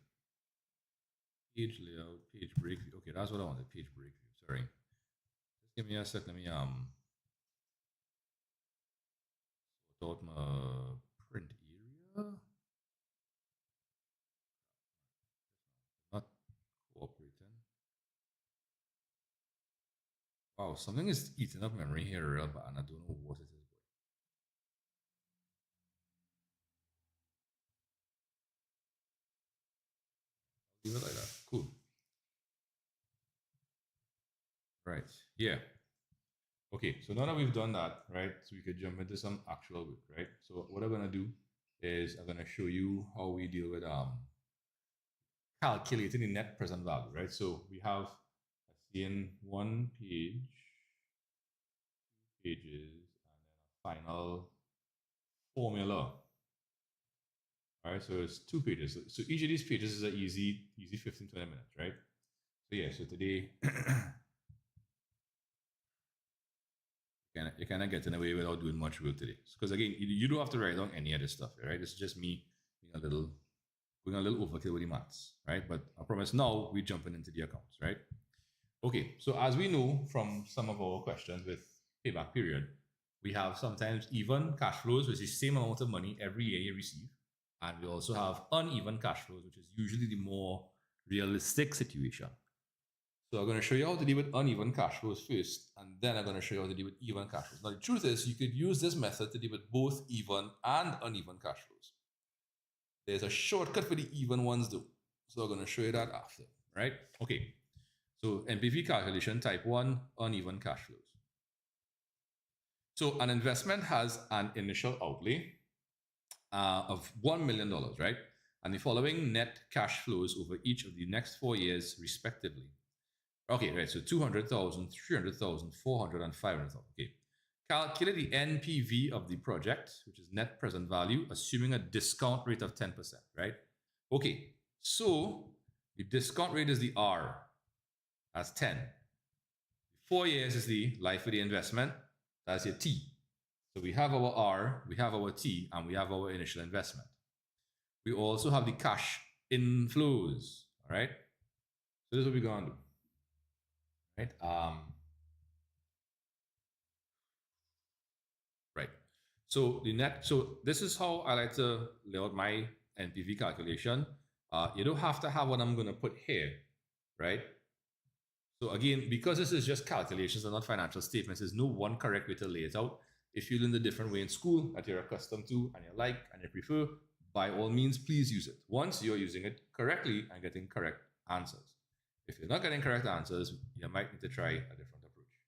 [SPEAKER 1] Page layout, page break view. Okay, that's what I wanted. Page break view. Sorry. Just give me a sec. Let me sort out my print area. Not cooperating. Wow, something is eating up memory here real bad, and I don't know what it is. I'll leave it like that. Cool. Right. Yeah. Okay, so now that we've done that, right, so we could jump into some actual work, right? So what I'm gonna do is I'm gonna show you how we deal with calculating the net present value, right? So we have, let's see, in one page, 2 pages, and then a final formula. All right, so it's 2 pages. So each of these pages is an easy 15, 20 minutes, right? So yeah, so today you kind of getting away without doing much work today. Because again, you don't have to write down any of this stuff, right? It's just me being going a little overkill with the maths, right? But I promise now we're jumping into the accounts, right? Okay, so as we know from some of our questions with payback period, we have sometimes even cash flows, which is the same amount of money every year you receive. And we also have uneven cash flows, which is usually the more realistic situation. So I'm going to show you how to deal with uneven cash flows first, and then I'm going to show you how to deal with even cash flows. Now, the truth is, you could use this method to deal with both even and uneven cash flows. There's a shortcut for the even ones, though. So I'm going to show you that after, right? Okay. So NPV calculation, type 1, uneven cash flows. So an investment has an initial outlay of $1 million, right? And the following net cash flows over each of the next 4 years, respectively. Okay, right. So 200,000, 300,000, 400, and 500,000. Okay. Calculate the NPV of the project, which is net present value, assuming a discount rate of 10%, right? Okay. So the discount rate is the R. That's 10. 4 years is the life of the investment. That's your T. So we have our R, we have our T, and we have our initial investment. We also have the cash inflows. All right. So this is what we're going to do. Right. Right. So the net. So this is how I like to lay out my NPV calculation. You don't have to have what I'm going to put here, right? So again, because this is just calculations and not financial statements, there's no one correct way to lay it out. If you learn the different way in school that you're accustomed to and you like and you prefer, by all means, please use it. Once you're using it correctly and getting correct answers. If you're not getting correct answers, you might need to try a different approach.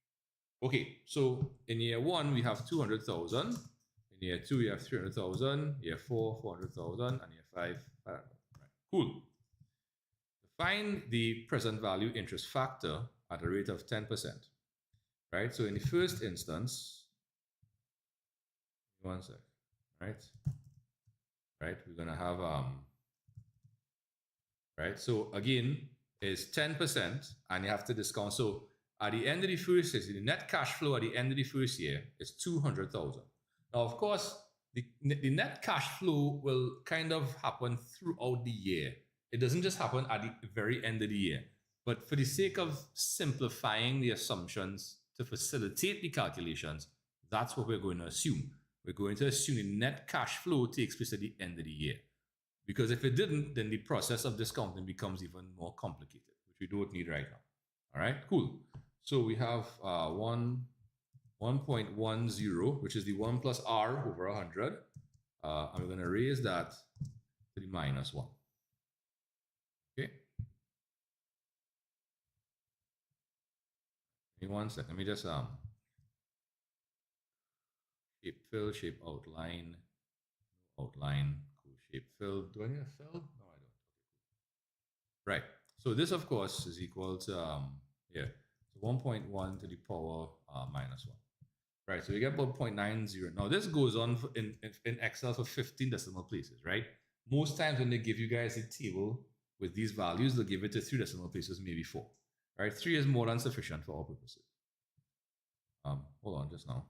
[SPEAKER 1] Okay, so in year 1, we have 200,000. In year 2, we have 300,000. Year 4, 400,000. And year 5, 500,000. Right. Cool. Find the present value interest factor at a rate of 10%. Right? So in the first instance, one sec, right? Right? We're going to have, right? So again, it's 10% and you have to discount. So at the end of the first year, the net cash flow at the end of the first year is 200,000. Now, of course, the net cash flow will kind of happen throughout the year. It doesn't just happen at the very end of the year. But for the sake of simplifying the assumptions to facilitate the calculations, that's what we're going to assume. We're going to assume the net cash flow takes place at the end of the year. Because if it didn't, then the process of discounting becomes even more complicated, which we don't need right now. All right, cool. So we have 1.10, which is the 1 plus R over 100. And we're going to raise that to the minus 1. Okay. Give me 1 second. Let me just shape fill, shape outline, outline, cool, shape fill. Do I need a fill? No, I don't. Okay, cool. Right. So this, of course, is equal to so 1.1 to the power minus 1. Right, so we get about 0.90. Now this goes on in Excel for 15 decimal places, right? Most times when they give you guys a table with these values, they'll give it to 3 decimal places, maybe 4. Right, 3 is more than sufficient for our purposes. Hold on just now.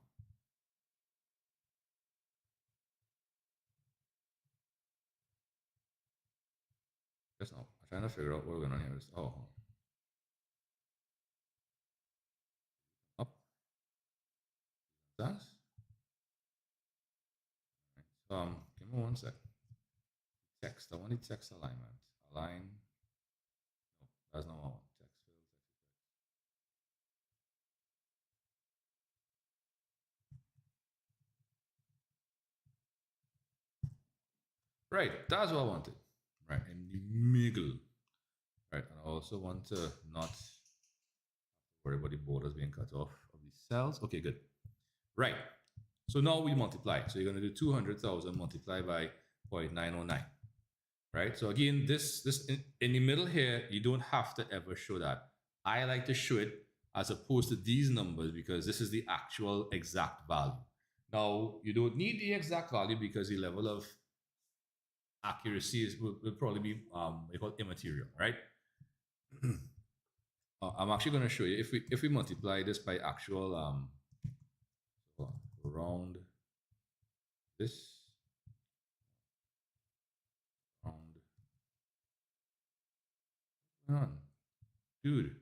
[SPEAKER 1] Just now, I trying to figure out what we're going on here. Oh, up. That. Give me one sec. Text. I want the text alignment. Align. No, that's not what I want. Text field. Right. That's what I wanted. Right. In the middle. Right. And I also want to not worry about the borders being cut off of these cells. Okay, good. Right. So now we multiply. So you're going to do 200,000 multiplied by 0.909. Right. So again, this in the middle here, you don't have to ever show that. I like to show it as opposed to these numbers because this is the actual exact value. Now, you don't need the exact value because the level of accuracy will probably be we call immaterial, right? I'm actually going to show you if we multiply this by actual round this round on, dude.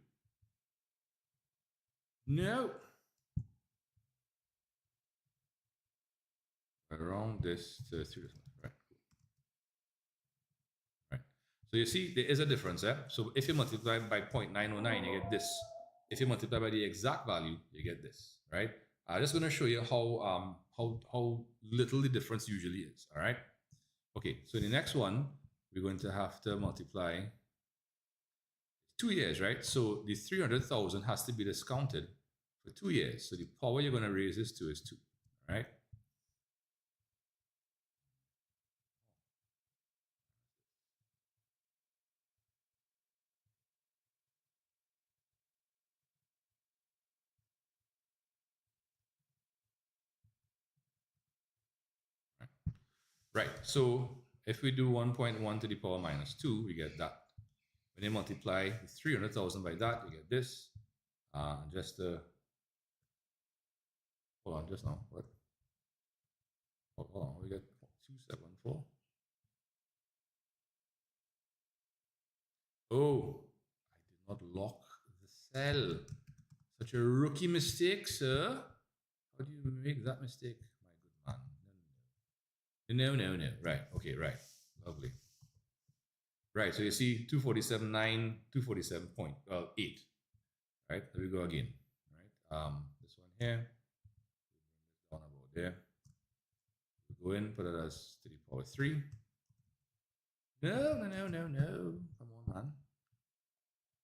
[SPEAKER 1] No. Around this to 3, right? Right. So you see, there is a difference there. So if you multiply by 0.909, you get this. If you multiply by the exact value, you get this, right? I'm just going to show you how little the difference usually is. All right. Okay. So the next one, we're going to have to multiply 2 years, right? So the 300,000 has to be discounted for 2 years. So the power you're going to raise this to is 2. All right. Right, so if we do 1.1 to the power minus 2, we get that. When you multiply 300,000 by that, you get this. Hold on, just now, what? Hold on, we get 274. Oh, I did not lock the cell. Such a rookie mistake, sir. How do you make that mistake? My good man. No. Right, okay, right. Lovely. Right, so you see 247.9, 247.8. Right, there we go again. Right, this one here, we'll bring this down about there. We go in, put it as to the power 3. No. Come on, man.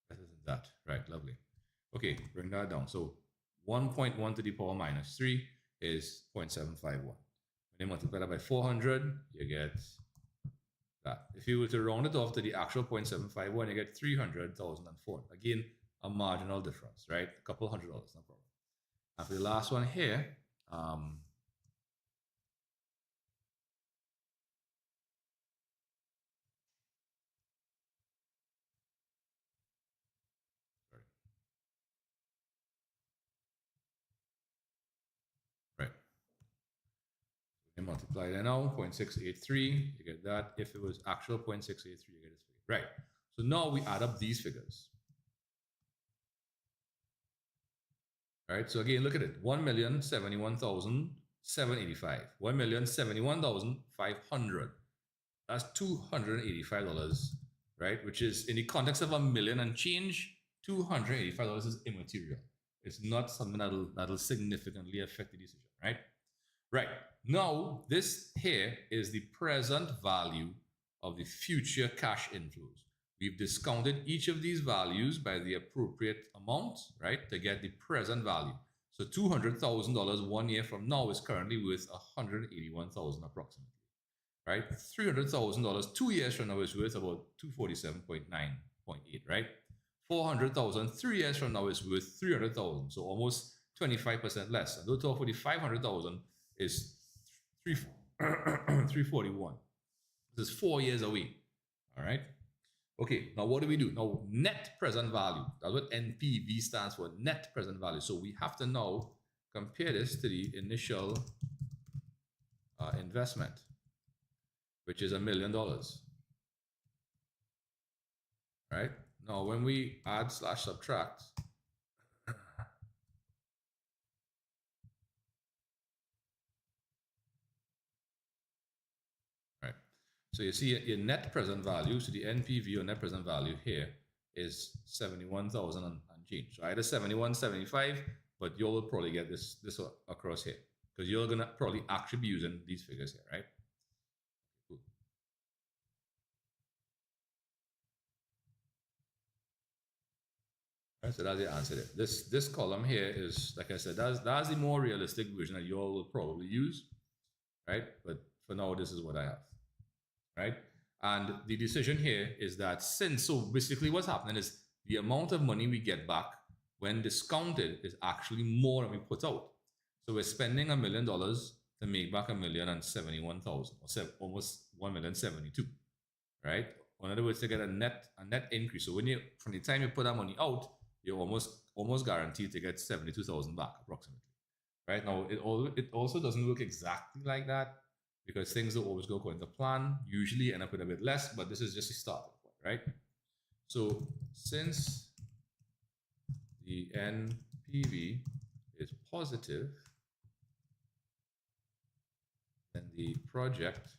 [SPEAKER 1] That isn't that. Right, lovely. Okay, bring that down. So 1.1 to the power minus 3 is 0.751. When you multiply that by 400, you get that. If you were to round it off to the actual 0.751, you get 300,004. Again, a marginal difference, right? A couple $100, no problem. And for the last one here, right. You multiply that now, 0.683, you get that. If it was actual 0.683, you get this figure. Right. So now we add up these figures. All right, so again, look at it. 1,071,785. 1,071,500. That's $285, right? Which is, in the context of a million and change, $285 is immaterial. It's not something that'll significantly affect the decision, right? Right. Now, this here is the present value of the future cash inflows. We've discounted each of these values by the appropriate amount, right, to get the present value. So $200,000 1 year from now is currently worth $181,000 approximately, right? $300,000 2 years from now is worth about 247.9.8, right? 400,000 3 years from now is worth 300,000, so almost 25% less. And total for the 500,000 is 341. This is 4 years away, all right? Okay, now what do we do? Now, net present value. That's what NPV stands for, net present value. So we have to now compare this to the initial investment, which is $1 million. right? Now, when we add slash subtract, right? So you see your net present value, so the NPV or net present value here is 71,000 and change. So either 71.75, but you will probably get this across here because you're gonna probably actually be using these figures here, right? Cool. Right, so that's the answer there. This column here is, like I said, that's the more realistic version that you all will probably use, right? But for now, this is what I have, right? And the decision here is that so basically what's happening is the amount of money we get back when discounted is actually more than we put out. So we're spending $1 million to make back 1,071,000, or almost 1,072,000, right? In other words, to get a net increase. So when you from the time you put that money out, you're almost guaranteed to get 72,000 back approximately. Right now, it also doesn't look exactly like that because things don't always go according to plan. Usually end up with a bit less, but this is just a starting point, right? So since the NPV is positive, then the project,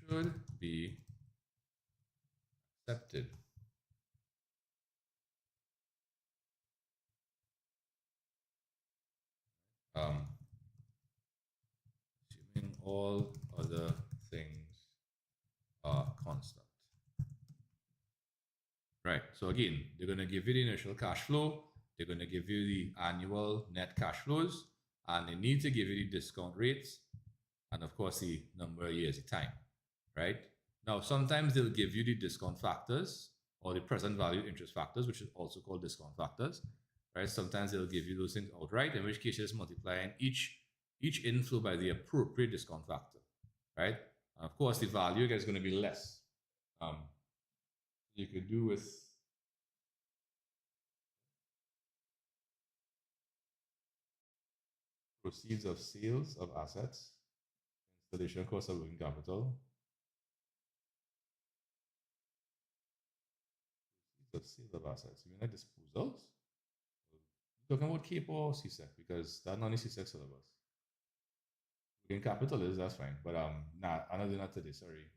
[SPEAKER 1] should be accepted. Assuming all other things are constant. Right, so again, they're going to give you the initial cash flow, they're going to give you the annual net cash flows, and they need to give you the discount rates, and of course the number of years of time, right? Now, sometimes they'll give you the discount factors or the present value interest factors, which is also called discount factors, right? Sometimes they'll give you those things outright, in which case you're just multiplying each inflow by the appropriate discount factor, right? And of course, the value is going to be less. You could do with proceeds of sales of assets, installation cost of working capital, proceeds of sales of assets. You mean like disposals? You're talking about CAPE or CSEC because that's not only CSEC syllabus. Working capital is, that's fine, but nah, I'm not doing that today. Sorry.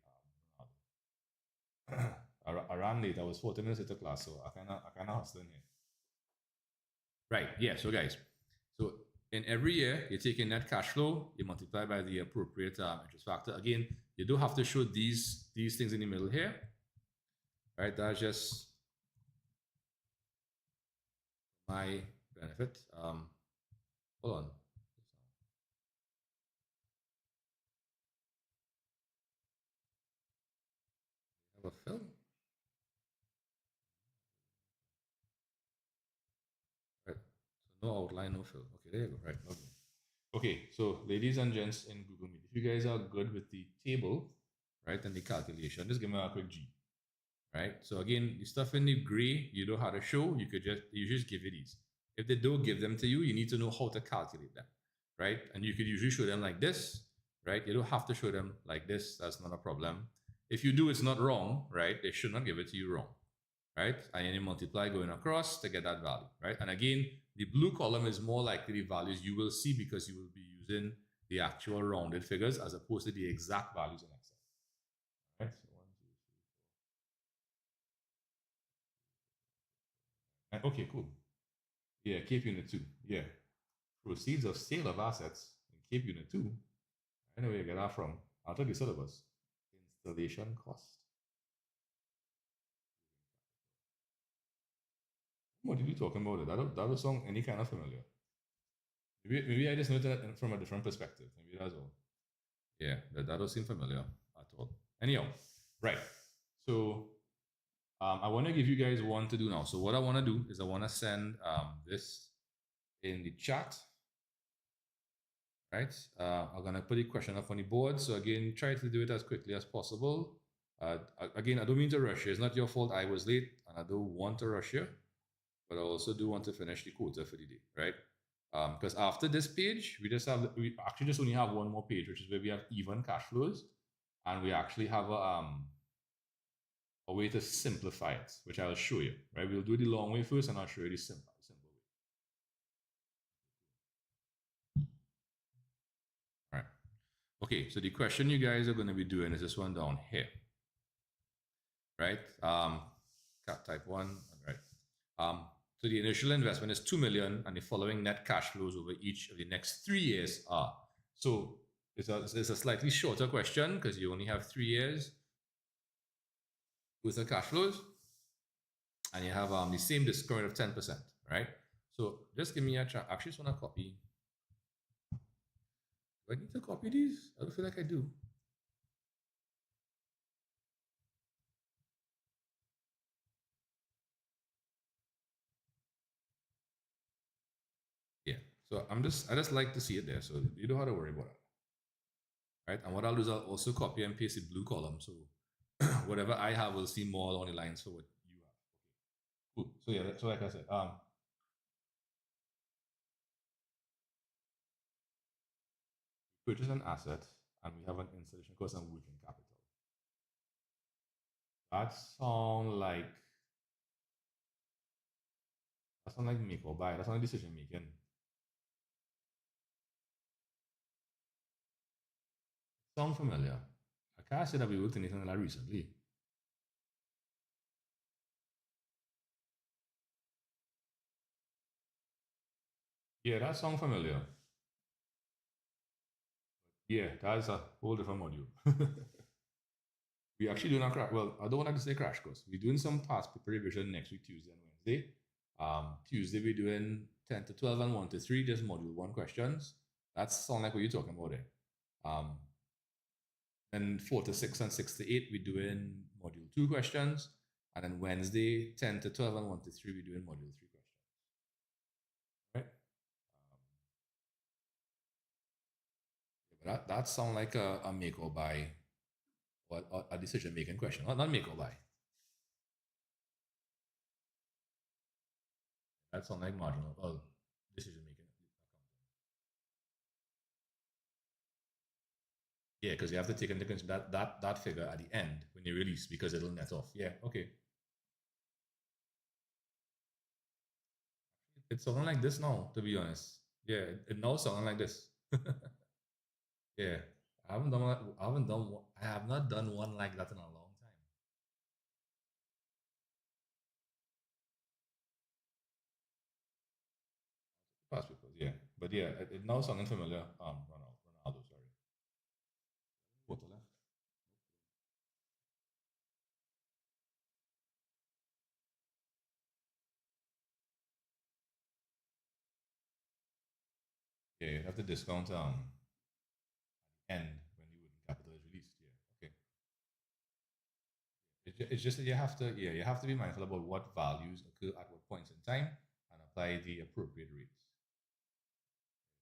[SPEAKER 1] I ran late. I was 40 minutes into class, so I kind of hustling here. Right. Yeah. So guys, so in every year you're taking net cash flow, you multiply by the appropriate interest factor. Again, you do have to show these things in the middle here. Right. That's just my benefit. Hold on. Have a fill. Right. So no outline, no fill. Okay, there you go. Right. Okay. So ladies and gents in Google Meet, if you guys are good with the table, right, and the calculation, just give me a quick G. Right. So again, the stuff in the gray, you know how to show. You just give it these. If they don't give them to you, you need to know how to calculate them, right? And you could usually show them like this, right? You don't have to show them like this. That's not a problem. If you do, it's not wrong, right? They should not give it to you wrong, right? And then you multiply going across to get that value, right? And again, the blue column is more likely the values you will see because you will be using the actual rounded figures as opposed to the exact values in Excel, right? So 1, 2, 3, 4. Okay, cool. Yeah, CAPE Unit 2. Yeah. Proceeds of sale of assets in CAPE Unit 2. I know where you get that from. I'll tell you the syllabus. Installation cost. What are you talking about? That don't sound any kind of familiar. Maybe I just know that from a different perspective. Maybe that's all. Yeah, that don't seem familiar at all. Anyhow, right. So I want to give you guys one to do now. So what I want to do is I want to send this in the chat. Right. I'm going to put the question up on the board. So again, try to do it as quickly as possible. Again, I don't mean to rush you. It's not your fault I was late and I don't want to rush you, but I also do want to finish the quota for the day, right? Because after this page, we actually just only have one more page, which is where we have even cash flows. and we actually have a way to simplify it, which I'll show you. Right, we'll do the long way first, and I'll show you the simple way. All right. Okay, so the question you guys are going to be doing is this one down here, right? Type 1, right? So the initial investment is 2 million, and the following net cash flows over each of the next 3 years are. So it's a slightly shorter question because you only have 3 years with the cash flows, and you have the same discount of 10%, right? So just give me a chance. Actually, just want to copy. Do I need to copy these? I don't feel like I do. Yeah. So I just like to see it there. So you don't have to worry about it. Right. And what I'll do is I'll also copy and paste the blue column. So whatever I have will see more along the lines for what you have. Okay. Cool. So yeah, so like I said, we purchase an asset and we have an installation cost and working capital. That sound like make or buy. That's not decision making. Sound familiar? I can't say that we worked in anything like that recently. Yeah, that sound familiar. Yeah, that's a whole different module. We actually doing a crash. Well, I don't want to say crash course. We're doing some past paper revision next week, Tuesday and Wednesday. Tuesday we're doing 10 to 12 and 1 to 3, just module 1 questions. That sound like what you're talking about there. Then 4 to 6 and 6 to 8, we're doing module 2 questions. And then Wednesday, 10 to 12 and 1 to 3, we're doing module 3 questions. Right? That sounds like a make or buy, or a decision making question. Not make or buy. That sounds like marginal, well, decision making. Yeah, because you have to take into consideration that figure at the end when you release because it'll net off. Yeah, okay. It's something like this now, to be honest. Yeah, it now sounds like this. Yeah, I haven't done one, I have not done one like that in a long time. Past papers, yeah, but yeah, it now sounding familiar. Ronaldo, sorry. Water left. Yeah, you have to discount at the end when the working capital is released. Yeah, okay. It's just that you have to be mindful about what values occur at what points in time and apply the appropriate rates.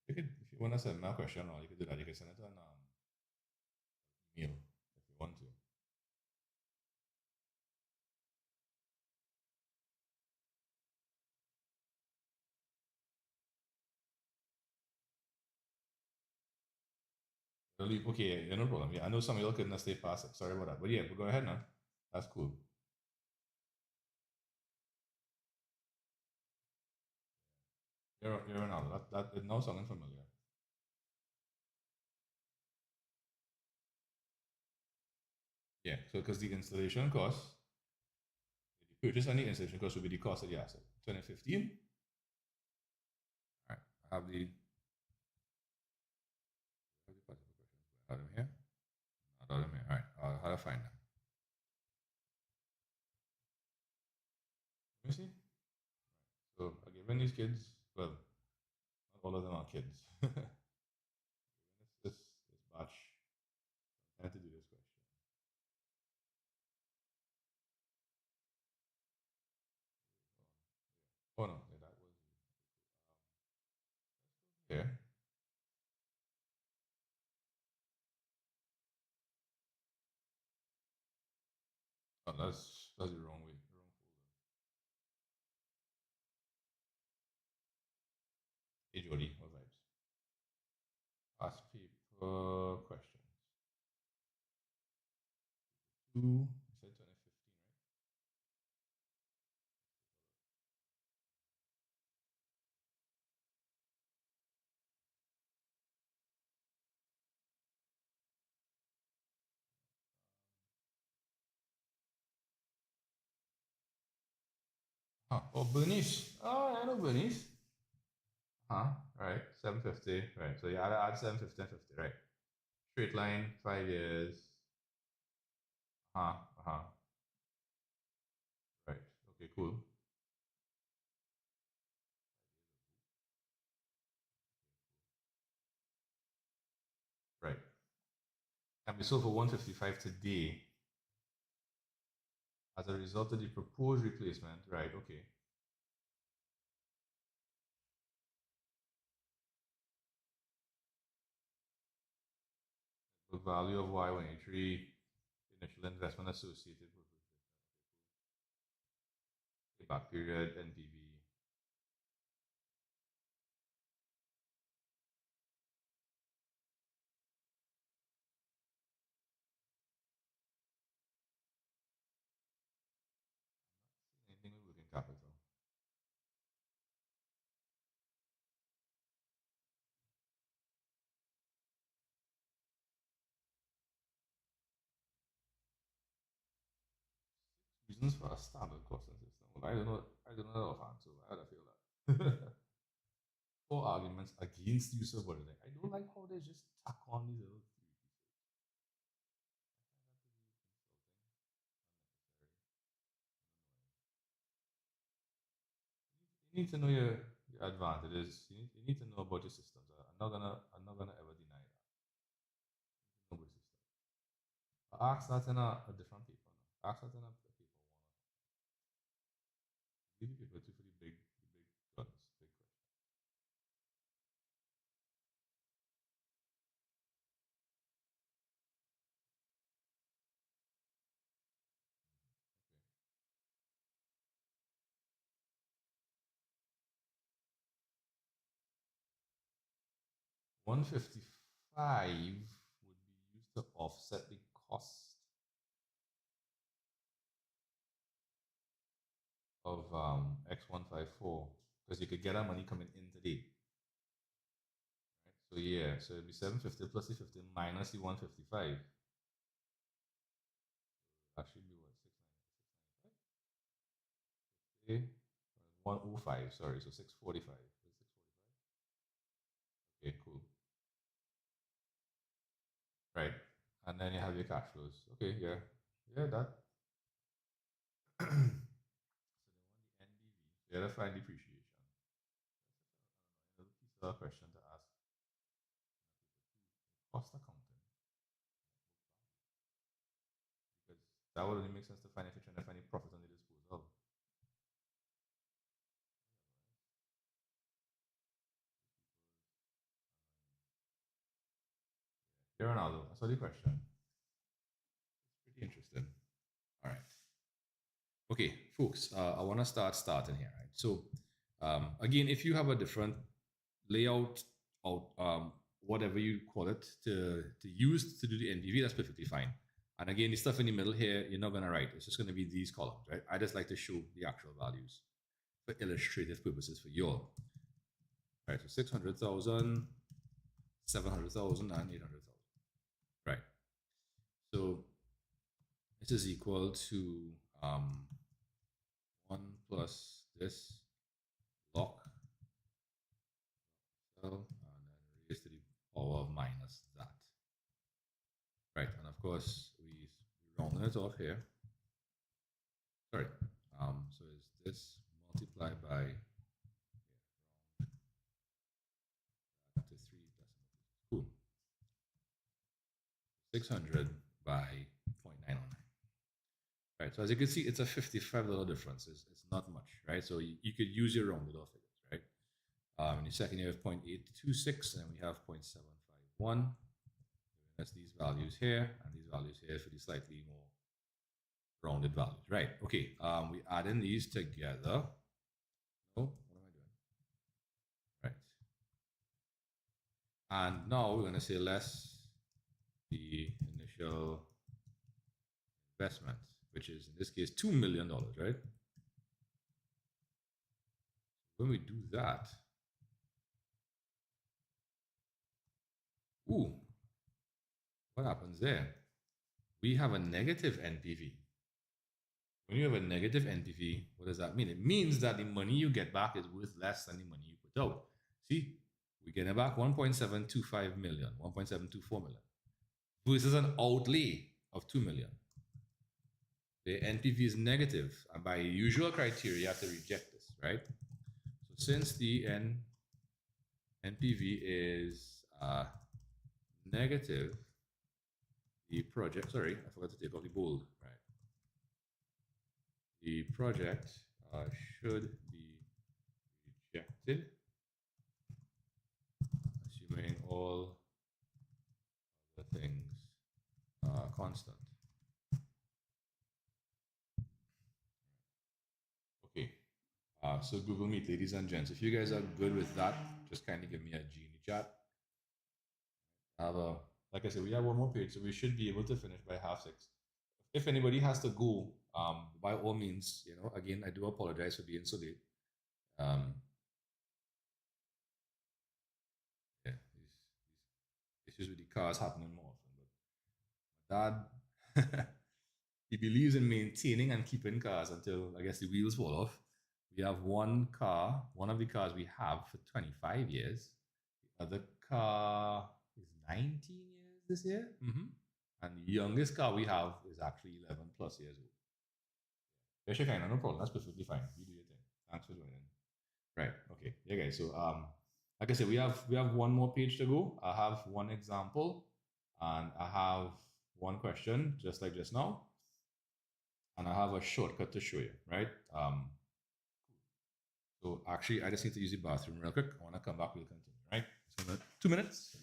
[SPEAKER 1] If you want to send me a question, or you could do that. You can send it on email if you want to. Okay, yeah, no problem. Yeah, I know some of y'all couldn't stay past it. Sorry about that. But yeah, but go ahead now. That's cool. You're an That it now sounding familiar. Yeah, so because the installation cost, the purchase and the installation cost will be the cost of the asset. 2015. All right. I have them here. I have them here. All right. How to find them? Let me see. So I given these kids, well, not all of them are kids. This batch. I had to do this question. Oh no, yeah, that was yeah. Oh, that's the wrong way. Wrong folder. Hey Jody, what vibes? Past paper questions. You said 2015, right? Oh, Bernice. Oh, I know Bernice. Right. 750. Right. So you add 750 and 50, right? Straight line, 5 years. Uh-huh. Right. Okay, cool. Right. Can be sold for 155 today as a result of the proposed replacement. Right. Okay. The value of Y183, initial investment associated with replacement. Okay, cool. Payback period, NPV. Anything with working capital. Reasons for a standard costing system. Well, I don't know offhand, so I don't feel that. Four arguments against use of budgeting. I don't like how they just tack on these little theory pieces. I find that to be insulting, unnecessary, and annoying. You need to know your advantages. You need to know about your systems. I'm not gonna ever deny that. You need to know about your systems. Ask that in a different paper. No? Ask that in a paper one or something. Leave the paper two for the big guns, big questions. Okay. 155 would be used to offset the cost of X154 because you could get that money coming in today. Right? So yeah, so it'd be 750 plus the 50 minus the 155. That should be what, 695? Okay. 105, sorry, so 645. 645. Okay, cool. Right. And then you have your cash flows. Okay, yeah. Yeah, that. So they want the NBV. So you gotta find depreciation. That's just, I don't know, another piece of a question to ask. Cost accounting, because that would only make sense to find if you're trying to find any profit on the disposal. Yeah, Ronaldo, I saw the question. It's pretty interesting. All right. Okay, folks, I want to starting here, right? So, again, if you have a different layout or whatever you call it to use to do the NPV, that's perfectly fine. And again, the stuff in the middle here, you're not going to write. It's just going to be these columns, right? I just like to show the actual values for illustrative purposes for you all. All right, so 600,000, 700,000, and 800,000. Right. So this is equal to 1 plus this log cell, and then raised to the power of minus that. Right, and of course we round it off here. Sorry, so it's this multiplied by round that to 3 decimal places. Cool. 600 by 0.909. Right, so as you can see, it's a $55 difference. It's not much, right? So you could use your rounded off figures, right? In the second, you have 0.826, and we have 0.751. That's these values here, and these values here for the slightly more rounded values, right? Okay, we add in these together. No, what am I doing? Right. And now we're going to say less the initial investment, which is in this case $2 million, right? When we do that, ooh, what happens there? We have a negative NPV. When you have a negative NPV, what does that mean? It means that the money you get back is worth less than the money you put out. See, we get back 1.725 million, 1.724 million versus an outlay of 2 million. The NPV is negative, and by usual criteria, you have to reject this, right? So since the NPV is negative, the project, sorry, I forgot to take off the bold, right? The project should be rejected, assuming all the things are constant. Okay, so Google Meet, ladies and gents, if you guys are good with that, just kindly give me a G in the chat. Like I said, we have one more page, so we should be able to finish by 6:30. If anybody has to go, by all means, again, I do apologize for being so late. Yeah, these issues with the cars happening more often. But my dad, he believes in maintaining and keeping cars until I guess the wheels fall off. We have one of the cars we have for 25 years. The other car is 19 years this year. And the youngest car we have is actually 11 plus years old. Yeah, sure, kind of, no problem. That's perfectly fine. You do your thing. Thanks for joining. Right. Okay. Yeah, guys. So, like I said, we have one more page to go. I have one example, and I have one question, just like just now, and I have a shortcut to show you. Right. So actually, I just need to use the bathroom real quick. I want to come back. We'll continue. Right. So 2 minutes.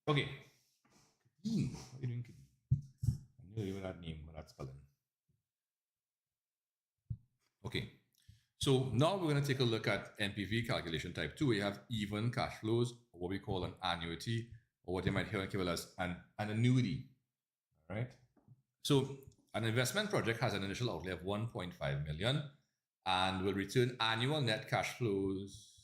[SPEAKER 1] Okay. What are you doing? I knew even that name, but that's spelling. Okay. So now we're going to take a look at NPV calculation type 2. We have even cash flows, or what we call an annuity, or what you might hear as an annuity. All right. So an investment project has an initial outlay of 1.5 million and will return annual net cash flows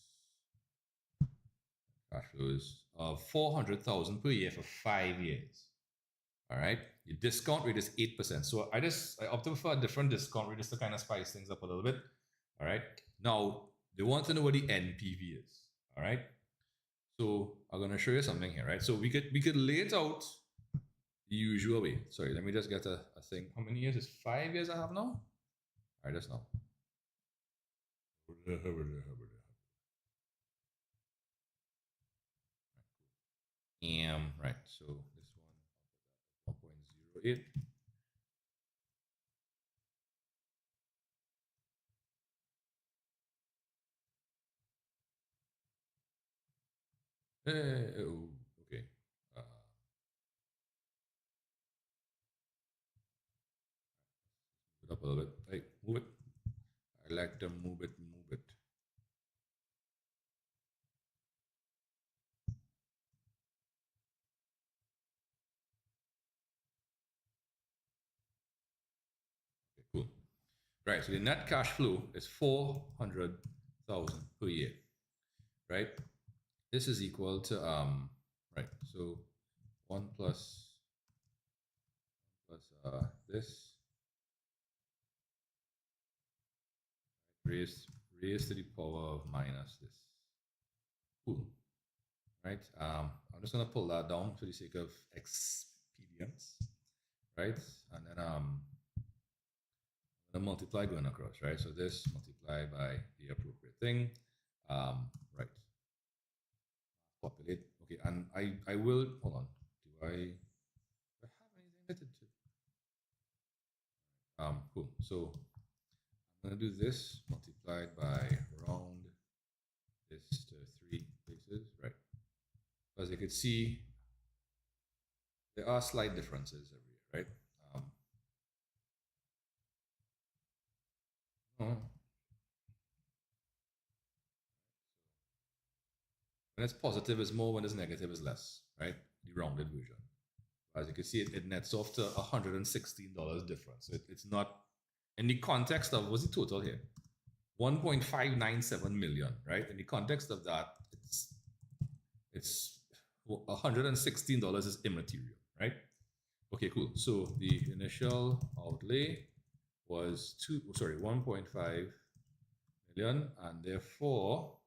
[SPEAKER 1] of 400,000 per year for 5 years. All right. Your discount rate is 8%. So I opted for a different discount rate just to kind of spice things up a little bit. All right. Now they want to know what the NPV is. All right. So I'm going to show you something here, right? So we could lay it out the usual way. Sorry, let me just get a thing. How many years? It's 5 years I have now? All right, just now. Right, so this one, 1.08. Oh, okay. Move it up a little bit. Hey, move it. I like to move it, move it. Okay, cool. Right. So the net cash flow is 400,000 per year. Right. This is equal to right. So 1 plus this raised raised to the power of minus this. Cool. Right. I'm just gonna pull that down for the sake of expedience. Right. And then I'm gonna multiply going across. Right. So this multiply by the appropriate thing. Right. Populate. Okay. And I will hold on. Do I have anything related to? Cool. So I'm gonna do this multiplied by round this to 3 places, right? As you can see, there are slight differences every year, right? Oh, when it's positive is more, when it's negative is less, right? The rounded version. As you can see, it nets off to $116 difference. It's not, in the context of, what's the total here? 1.597 million, right? In the context of that, it's $116 is immaterial, right? Okay, cool. So the initial outlay was 1.5 million, and therefore, what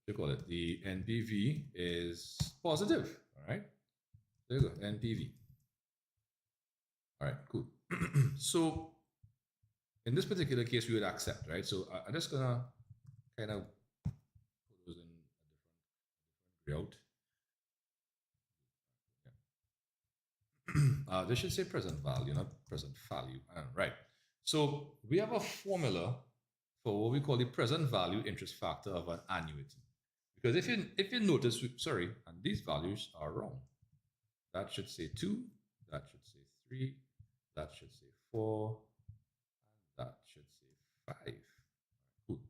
[SPEAKER 1] you call it? The NPV is positive. All right, there you go, NPV. All right, cool. So in this particular case, we would accept, right? So I'm just gonna kind of put those in a different route. They should say present value, not present value. Right. So we have a formula for what we call the present value interest factor of an annuity. Because if you notice, sorry, and these values are wrong. That should say 2, that should say 3, that should say 4, and that should say 5. Cool.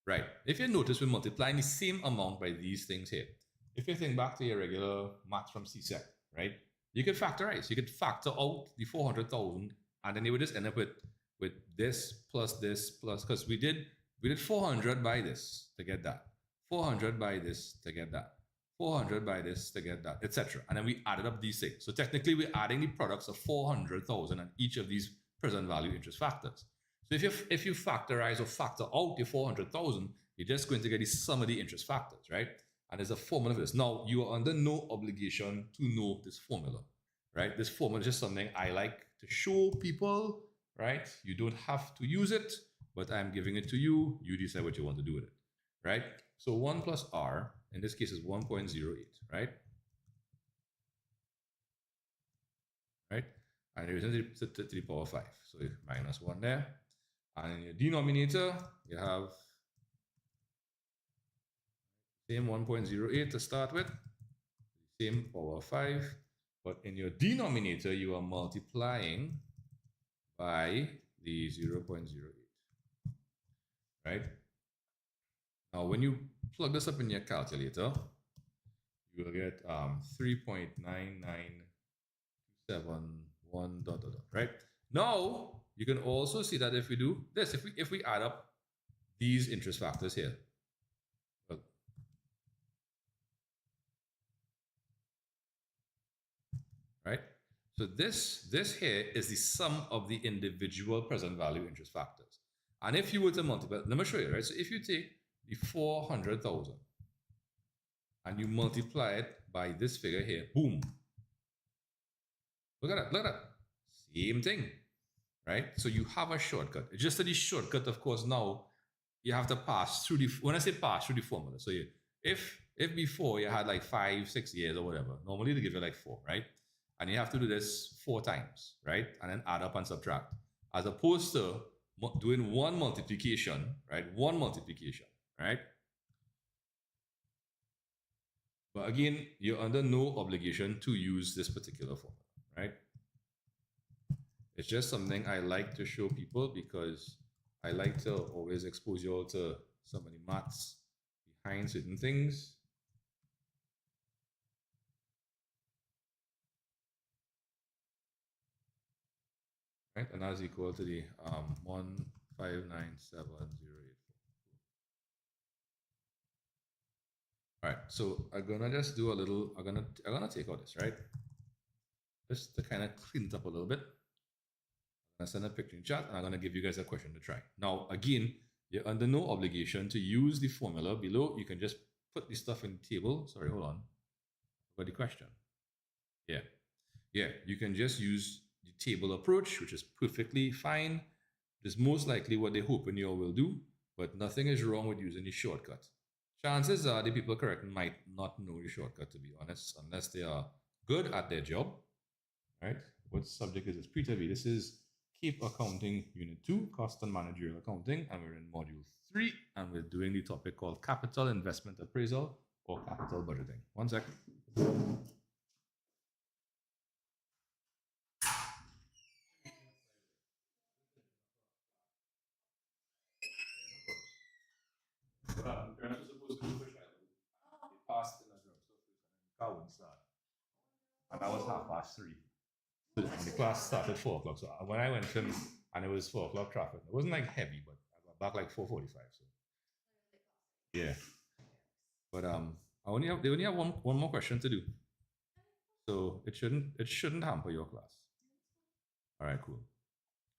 [SPEAKER 1] Right. If you notice, we're multiplying the same amount by these things here. If you think back to your regular math from CSEC, right? You could factorize. You could factor out the 400,000, and then you would just end up with this plus, because we did 400 by this to get that, 400 by this to get that, 400 by this to get that, etc. And then we added up these things. So technically, we're adding the products of 400,000 and each of these present value interest factors. So if you factorize or factor out the 400,000, you're just going to get the sum of the interest factors, right? And there's a formula for this. Now, you are under no obligation to know this formula, right? This formula is just something I like to show people, right? You don't have to use it, but I'm giving it to you. You decide what you want to do with it, right? So 1 plus R, in this case, is 1.08, right? Right? And you return to the power 5. So minus 1 there. And in your denominator, you have same 1.08 to start with, same power 5, but in your denominator, you are multiplying by the 0.08, right? Now, when you plug this up in your calculator, you will get 3.99271 dot, right? Now, you can also see that if we do this, if we add up these interest factors here, right? So this here is the sum of the individual present value interest factors. And if you were to multiply, let me show you, right? So if you take the 400,000 and you multiply it by this figure here, boom. Look at that, look at that. Same thing, right? So you have a shortcut. It's just that the shortcut, of course, now you have to pass through the, when I say pass through the formula, so you, if before you had like 5, 6 years or whatever, normally they give you like 4, right? And you have to do this 4 times, right? And then add up and subtract. As opposed to doing one multiplication, right? One multiplication, right? But again, you're under no obligation to use this particular formula, right? It's just something I like to show people because I like to always expose you all to some of the maths behind certain things. Right, and that's equal to the 1597084. All right, so I'm gonna just do a little. I'm gonna take out this, right, just to kind of clean it up a little bit. I'm gonna send a picture in chat, and I'm gonna give you guys a question to try. Now, again, you're under no obligation to use the formula below. You can just put the stuff in the table. Sorry, hold on. What the question? Yeah, you can just use the table approach, which is perfectly fine. It is most likely what they hope you all will do, but nothing is wrong with using the shortcut. Chances are the people correct might not know the shortcut, to be honest, unless they are good at their job. Right? What subject is this? Pre-TV. This is Keep Accounting Unit 2, Cost and Managerial Accounting, and we're in Module 3, and we're doing the topic called Capital Investment Appraisal or Capital Budgeting. One second. You're not supposed to do push It passed in a drugstore first, and then the car wouldn't start. And that was 3:30. And the class started 4 o'clock. So when I went in, and it was 4 o'clock traffic, it wasn't like heavy, but I got back like 4:45. So yeah, but they only have one more question to do, so it shouldn't hamper your class. All right, cool.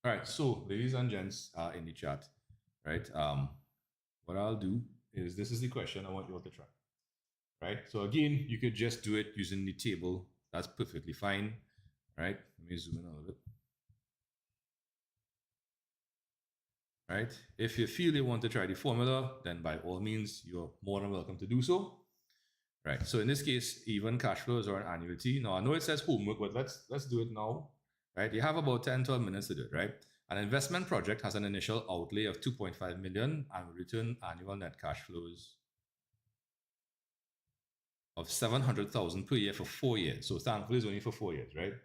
[SPEAKER 1] All right, so ladies and gents in the chat, right? What I'll do is this is the question I want you all to try, right? So again, you could just do it using the table. That's perfectly fine, right? Let me zoom in a little bit. Right? If you feel you want to try the formula, then by all means, you're more than welcome to do so. Right. So in this case, even cash flows are an annuity. Now I know it says homework, but let's do it now. Right? You have about 10, 12 minutes to do it, right? An investment project has an initial outlay of 2.5 million and will return annual net cash flows of 700,000 per year for 4 years. So thankfully it's only for 4 years, right?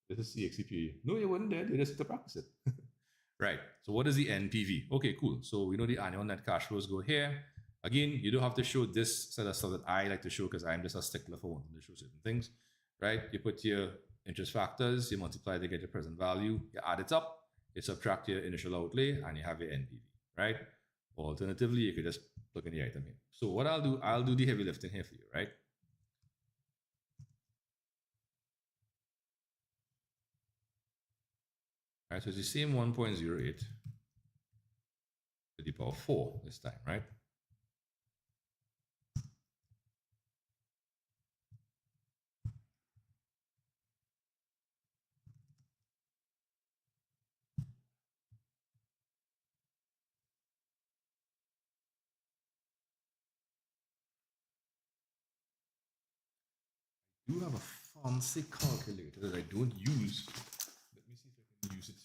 [SPEAKER 1] This is CXCPA. No, you wouldn't dare. You just to practice it. Right. So what is the NPV? Okay, cool. So we know the annual net cash flows go here. Again, you don't have to show this set of stuff that I like to show because I'm just a stickler for wanting to show certain things, right? You put your interest factors, you multiply to get your present value, you add it up, you subtract your initial outlay, and you have your NPV, right? Or alternatively, you could just plug in the item here. So what I'll do the heavy lifting here for you, right? All right, so it's the same 1.08 to the power 4 this time, right? I do have a fancy calculator that I don't use. Let me see if I can use it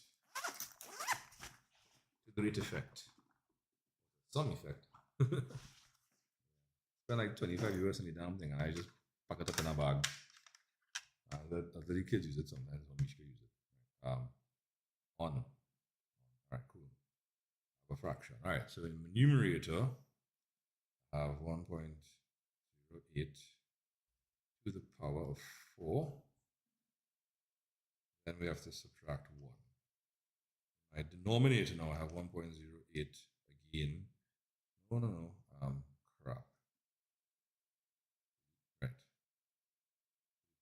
[SPEAKER 1] to great effect. Some effect. Spend like 25 euros on the damn thing, and I just pack it up in a bag. The kids use it sometimes, or Mishka use it. On. All right, cool. I have a fraction. All right, so in the numerator, I have 1.08 to the power of 4. Then we have to subtract 1. My denominator now, I have 1.08 again. No. Crap. Right.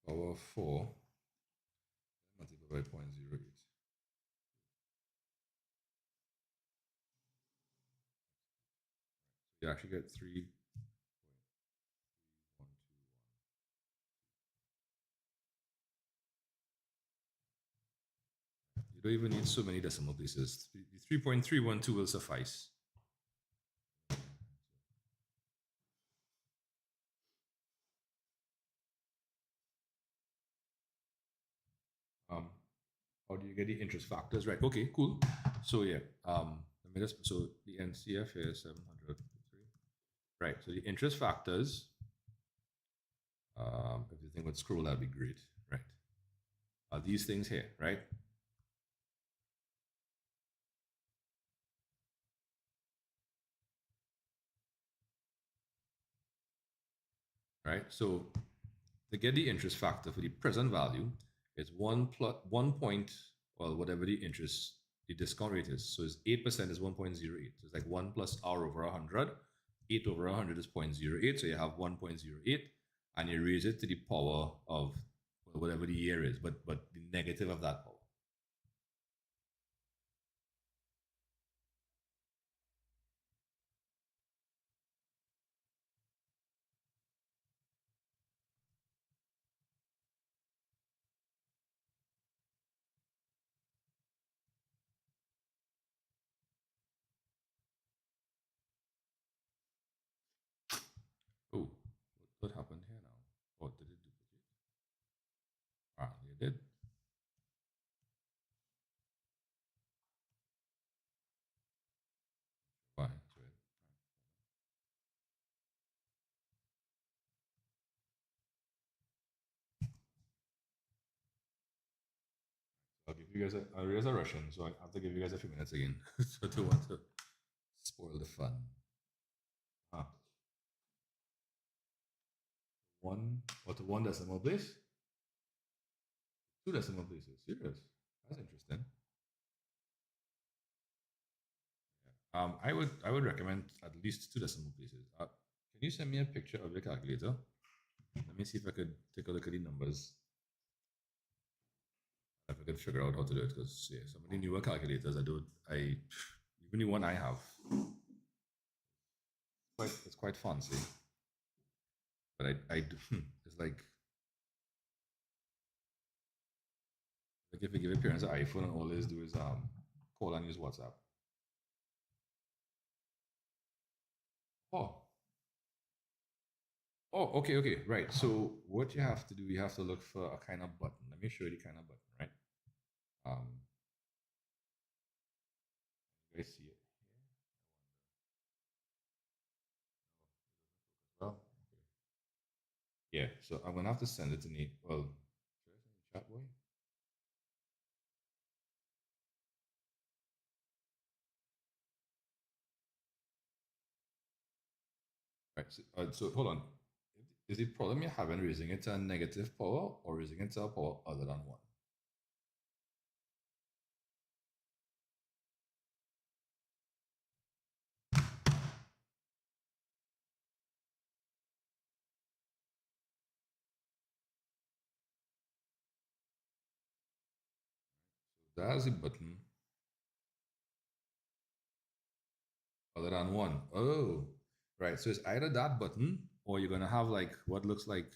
[SPEAKER 1] Power of 4 multiplied by 0.08. You actually get 3.3121. You don't even need so many decimal places. The 3.312 will suffice. How do you get the interest factors? Right. Okay, cool. So yeah, let me just, so the NCF is 703. Right. So the interest factors If you think would scroll, that'd be great, right? These things here, right? Right. So to get the interest factor for the present value, it's 1 point, well, whatever the interest, the discount rate is. So it's 8% is 1.08. So it's like 1 plus R over 100. 8 over 100 is 0.08. So you have 1.08, and you raise it to the power of whatever the year is, but the negative of that power. Oh, what happened here now? Oh, did it duplicate? Ah, it did. Fine. I'll give you guys I'll raise a Russian, so I have to give you guys a few minutes again. So I don't want to spoil the fun. Ah, one decimal place? Two decimal places. Serious? That's interesting. Yeah. I would recommend at least two decimal places. Can you send me a picture of your calculator? Let me see if I could take a look at the numbers. If I could figure out how to do it, because yeah, some of the newer calculators even the one I have, it's quite fancy. But I do, it's like if you give your parents an iPhone and all they do is call and use WhatsApp. Oh, oh, okay, right. So what you have to do, you have to look for a kind of button. Let me show you the kind of button, right? Um, you guys see it here? Well, okay. Yeah. So I'm gonna have to send it to Nate. Well, should I send it to chat boy? Right. So hold on. Is the problem you're having raising it to a negative power or raising it to a power other than one? So that's the button other than one. Oh, right. So it's either that button or you're gonna have like what looks like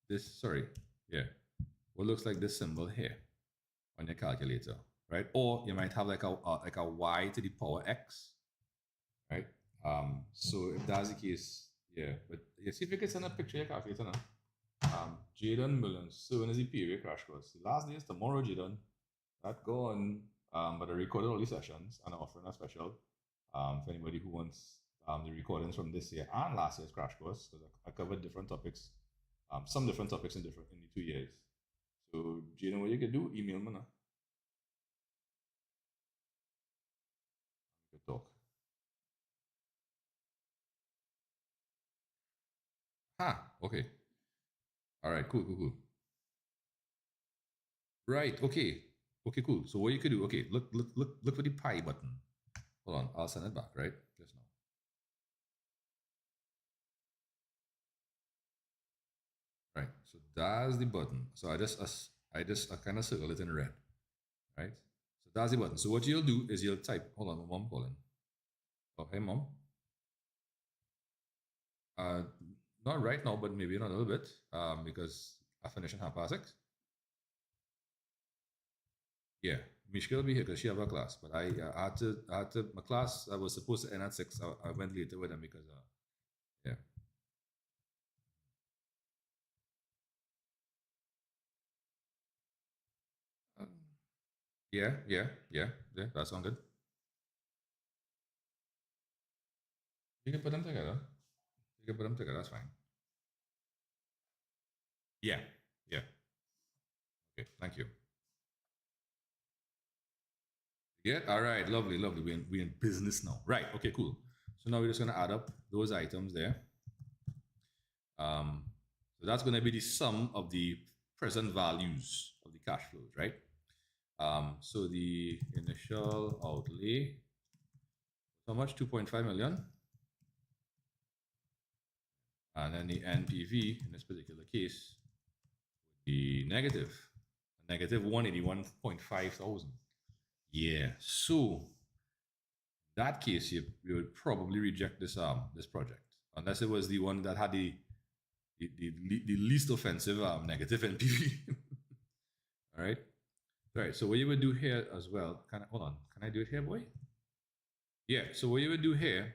[SPEAKER 1] this. Sorry, yeah, what looks like this symbol here on your calculator, right? Or you might have like a y to the power x, right? So if that's the case, yeah. But you see if you can send a picture of your calculator now. Jaden Millions. So when is the period crash course? The last day is tomorrow, Jaden. That go on, but I recorded all these sessions and I'm offering a special for anybody who wants the recordings from this year and last year's crash course, because I covered different topics, some different topics in the 2 years. So, Jaden, what you can do, email me now. We can talk. Okay. All right, cool. Right, okay, cool. So what you could do, okay, look for the pi button. Hold on, I'll send it back, right? Just now. Right, so that's the button. So I kind of circle it in red, right? So that's the button. So what you'll do is you'll type. Hold on, my mom calling. Oh, hey, mom. Uh, Not right now, but maybe in a little bit. Because I finish in 6:30. Yeah, Mishka will be here because she have a class. But I had to. My class I was supposed to end at 6. I went later with them because yeah. Um, yeah. That sounds good. You can put them together. You can put them together. That's fine. Yeah, yeah. Okay, thank you. Yeah, all right, lovely, lovely. We're in business now. Right, okay, cool. So now we're just going to add up those items there. Um, so that's going to be the sum of the present values of the cash flows, right? So the initial outlay, how much? 2.5 million. And then the NPV in this particular case would be negative, negative 181.5 thousand. Yeah. So in that case, you would probably reject this project unless it was the one that had the least offensive negative NPV. All right. All right. So what you would do here as well? Hold on? Can I do it here, boy? Yeah. So what you would do here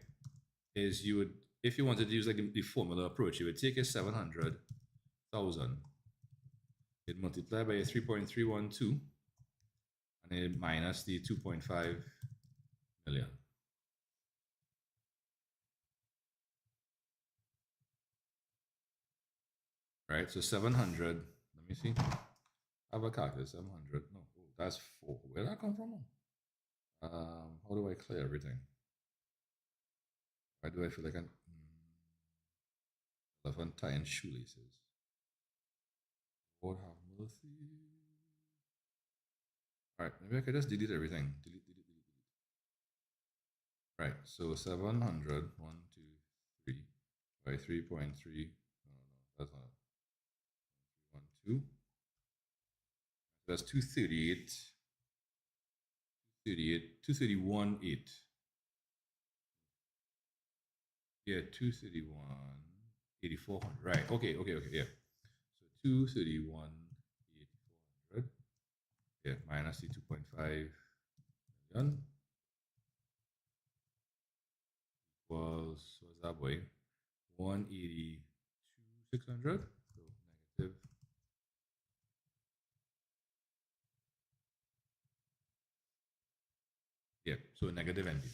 [SPEAKER 1] is you would, if you wanted to use like the formula approach, you would take a 700,000, it multiply by a 3.312, and then minus the 2.5 million. Right. So 700. Let me see. I have a calculator. 700. No, oh, that's 4. Where did that come from? How do I clear everything? Why do I feel like I'm left untying shoelaces? Lord have mercy. All right, maybe I could just delete everything. Delete, delete, delete, delete. Right, so 700, 1, 2, 3, by 3.3. No, that's not it. 1, 2. That's 238, 238, 231, 8. Yeah, 231, 8400. Right, okay, okay, okay, yeah. So 231, 8400. Yeah, minus the 2.5 million equals, what's that boy? 182,600. So negative. Yeah, so negative NPV.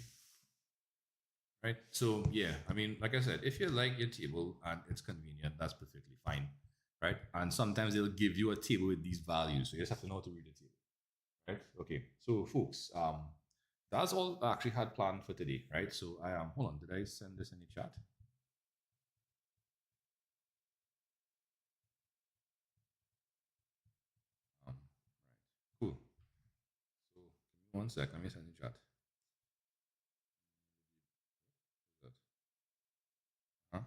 [SPEAKER 1] Right. So yeah, I mean, like I said, if you like your table and it's convenient, that's perfectly fine. Right. And sometimes they'll give you a table with these values. So you just have to know how to read the table. Right. Okay. So folks, that's all I actually had planned for today. Right. So I am, hold on, did I send this in the chat? Right. Cool. So give me one sec. Let me send the chat. Huh?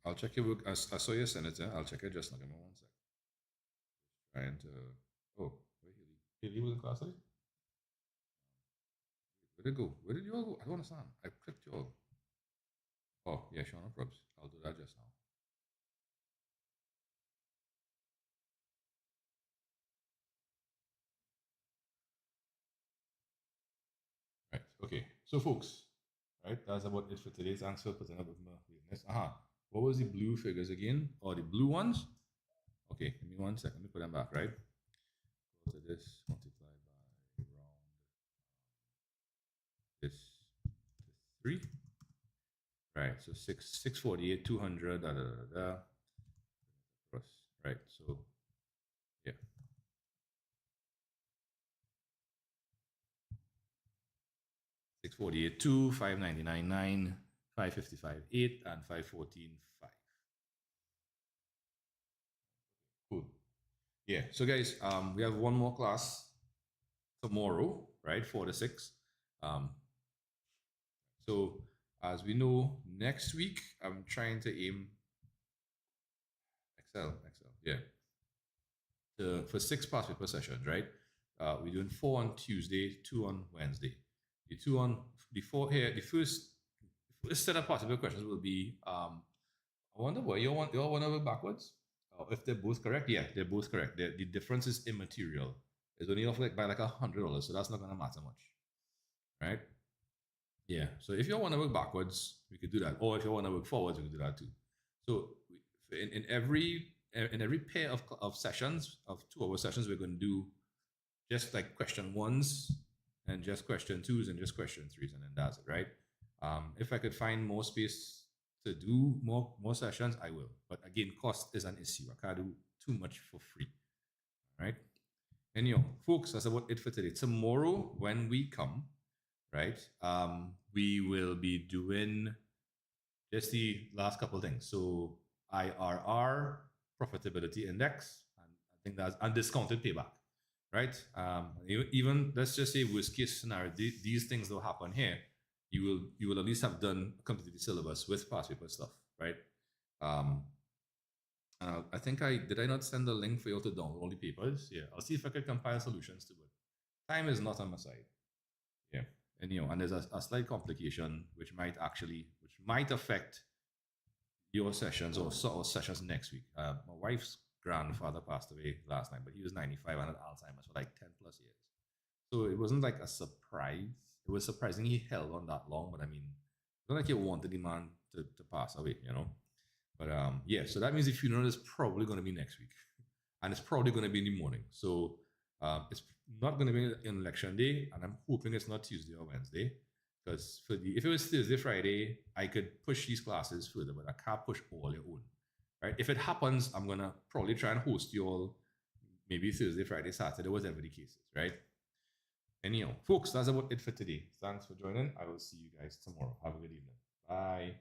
[SPEAKER 1] I'll check your work. I saw you send it. I'll check it just now. Give me one sec. Just trying to. Oh, where Haley? Haley was in class today? Where'd it go? Where did you all go? I don't understand. I clicked you all. Oh, yeah, Shauna Probs. I'll do that just now. Right. Okay. So, folks, right, that's about it for today's. Thanks for putting up with my weirdness. What was the blue figures again? Or the blue ones? Okay, give me one second. Let me put them back, right? Go to this, multiply by round this to 3. Right. So 648, 200, da da da da. Right. So, yeah. 648, 2, 599, 9, 555, 8, and 514, 5. Cool. Yeah. So guys, we have one more class tomorrow, right? 4 to 6. Um, so as we know, next week I'm trying to aim Excel, yeah. For 6 past paper sessions, right? We're doing 4 on Tuesday, 2 on Wednesday. The 2 on the 4 here, the first set of possible questions will be I wonder why you all want to work backwards. If they're both correct, yeah, they're both correct. The difference is immaterial. It's only off like by like $100, so that's not gonna matter much, right? Yeah. So if you want to work backwards, we could do that, or if you want to work forwards, we could do that too. So in every pair of sessions of 2-hour sessions, we're going to do just like question 1s and just question 2s and just question 3s, and then that's it, right? If I could find more space to do more sessions, I will. But again, cost is an issue. I can't do too much for free. All right. Anyhow, folks, that's about it for today. Tomorrow, when we come, right, we will be doing just the last couple of things. So IRR, profitability index, and I think that's undiscounted payback, right? Even let's just say worst case scenario, these things will happen here. You will at least have done completed the syllabus with past paper stuff, right? I think I not send the link for you to download all the papers. Yeah, I'll see if I can compile solutions to it. Time is not on my side. Yeah, and there's a slight complication which might affect your sessions or sessions next week. My wife's grandfather passed away last night, but he was 95 and had Alzheimer's for like 10 plus years. So it wasn't like a surprise. It was surprising he held on that long, but I mean, it's not like he wanted the man to pass away, you know. But yeah, so that means the funeral is probably going to be next week, and it's probably going to be in the morning. So it's not going to be in election day, and I'm hoping it's not Tuesday or Wednesday, because if it was Thursday, Friday, I could push these classes further, but I can't push all your own. Right? If it happens, I'm gonna probably try and host you all maybe Thursday, Friday, Saturday, whatever the case is, right? Anyhow, folks, that's about it for today. Thanks for joining. I will see you guys tomorrow. Have a good evening. Bye.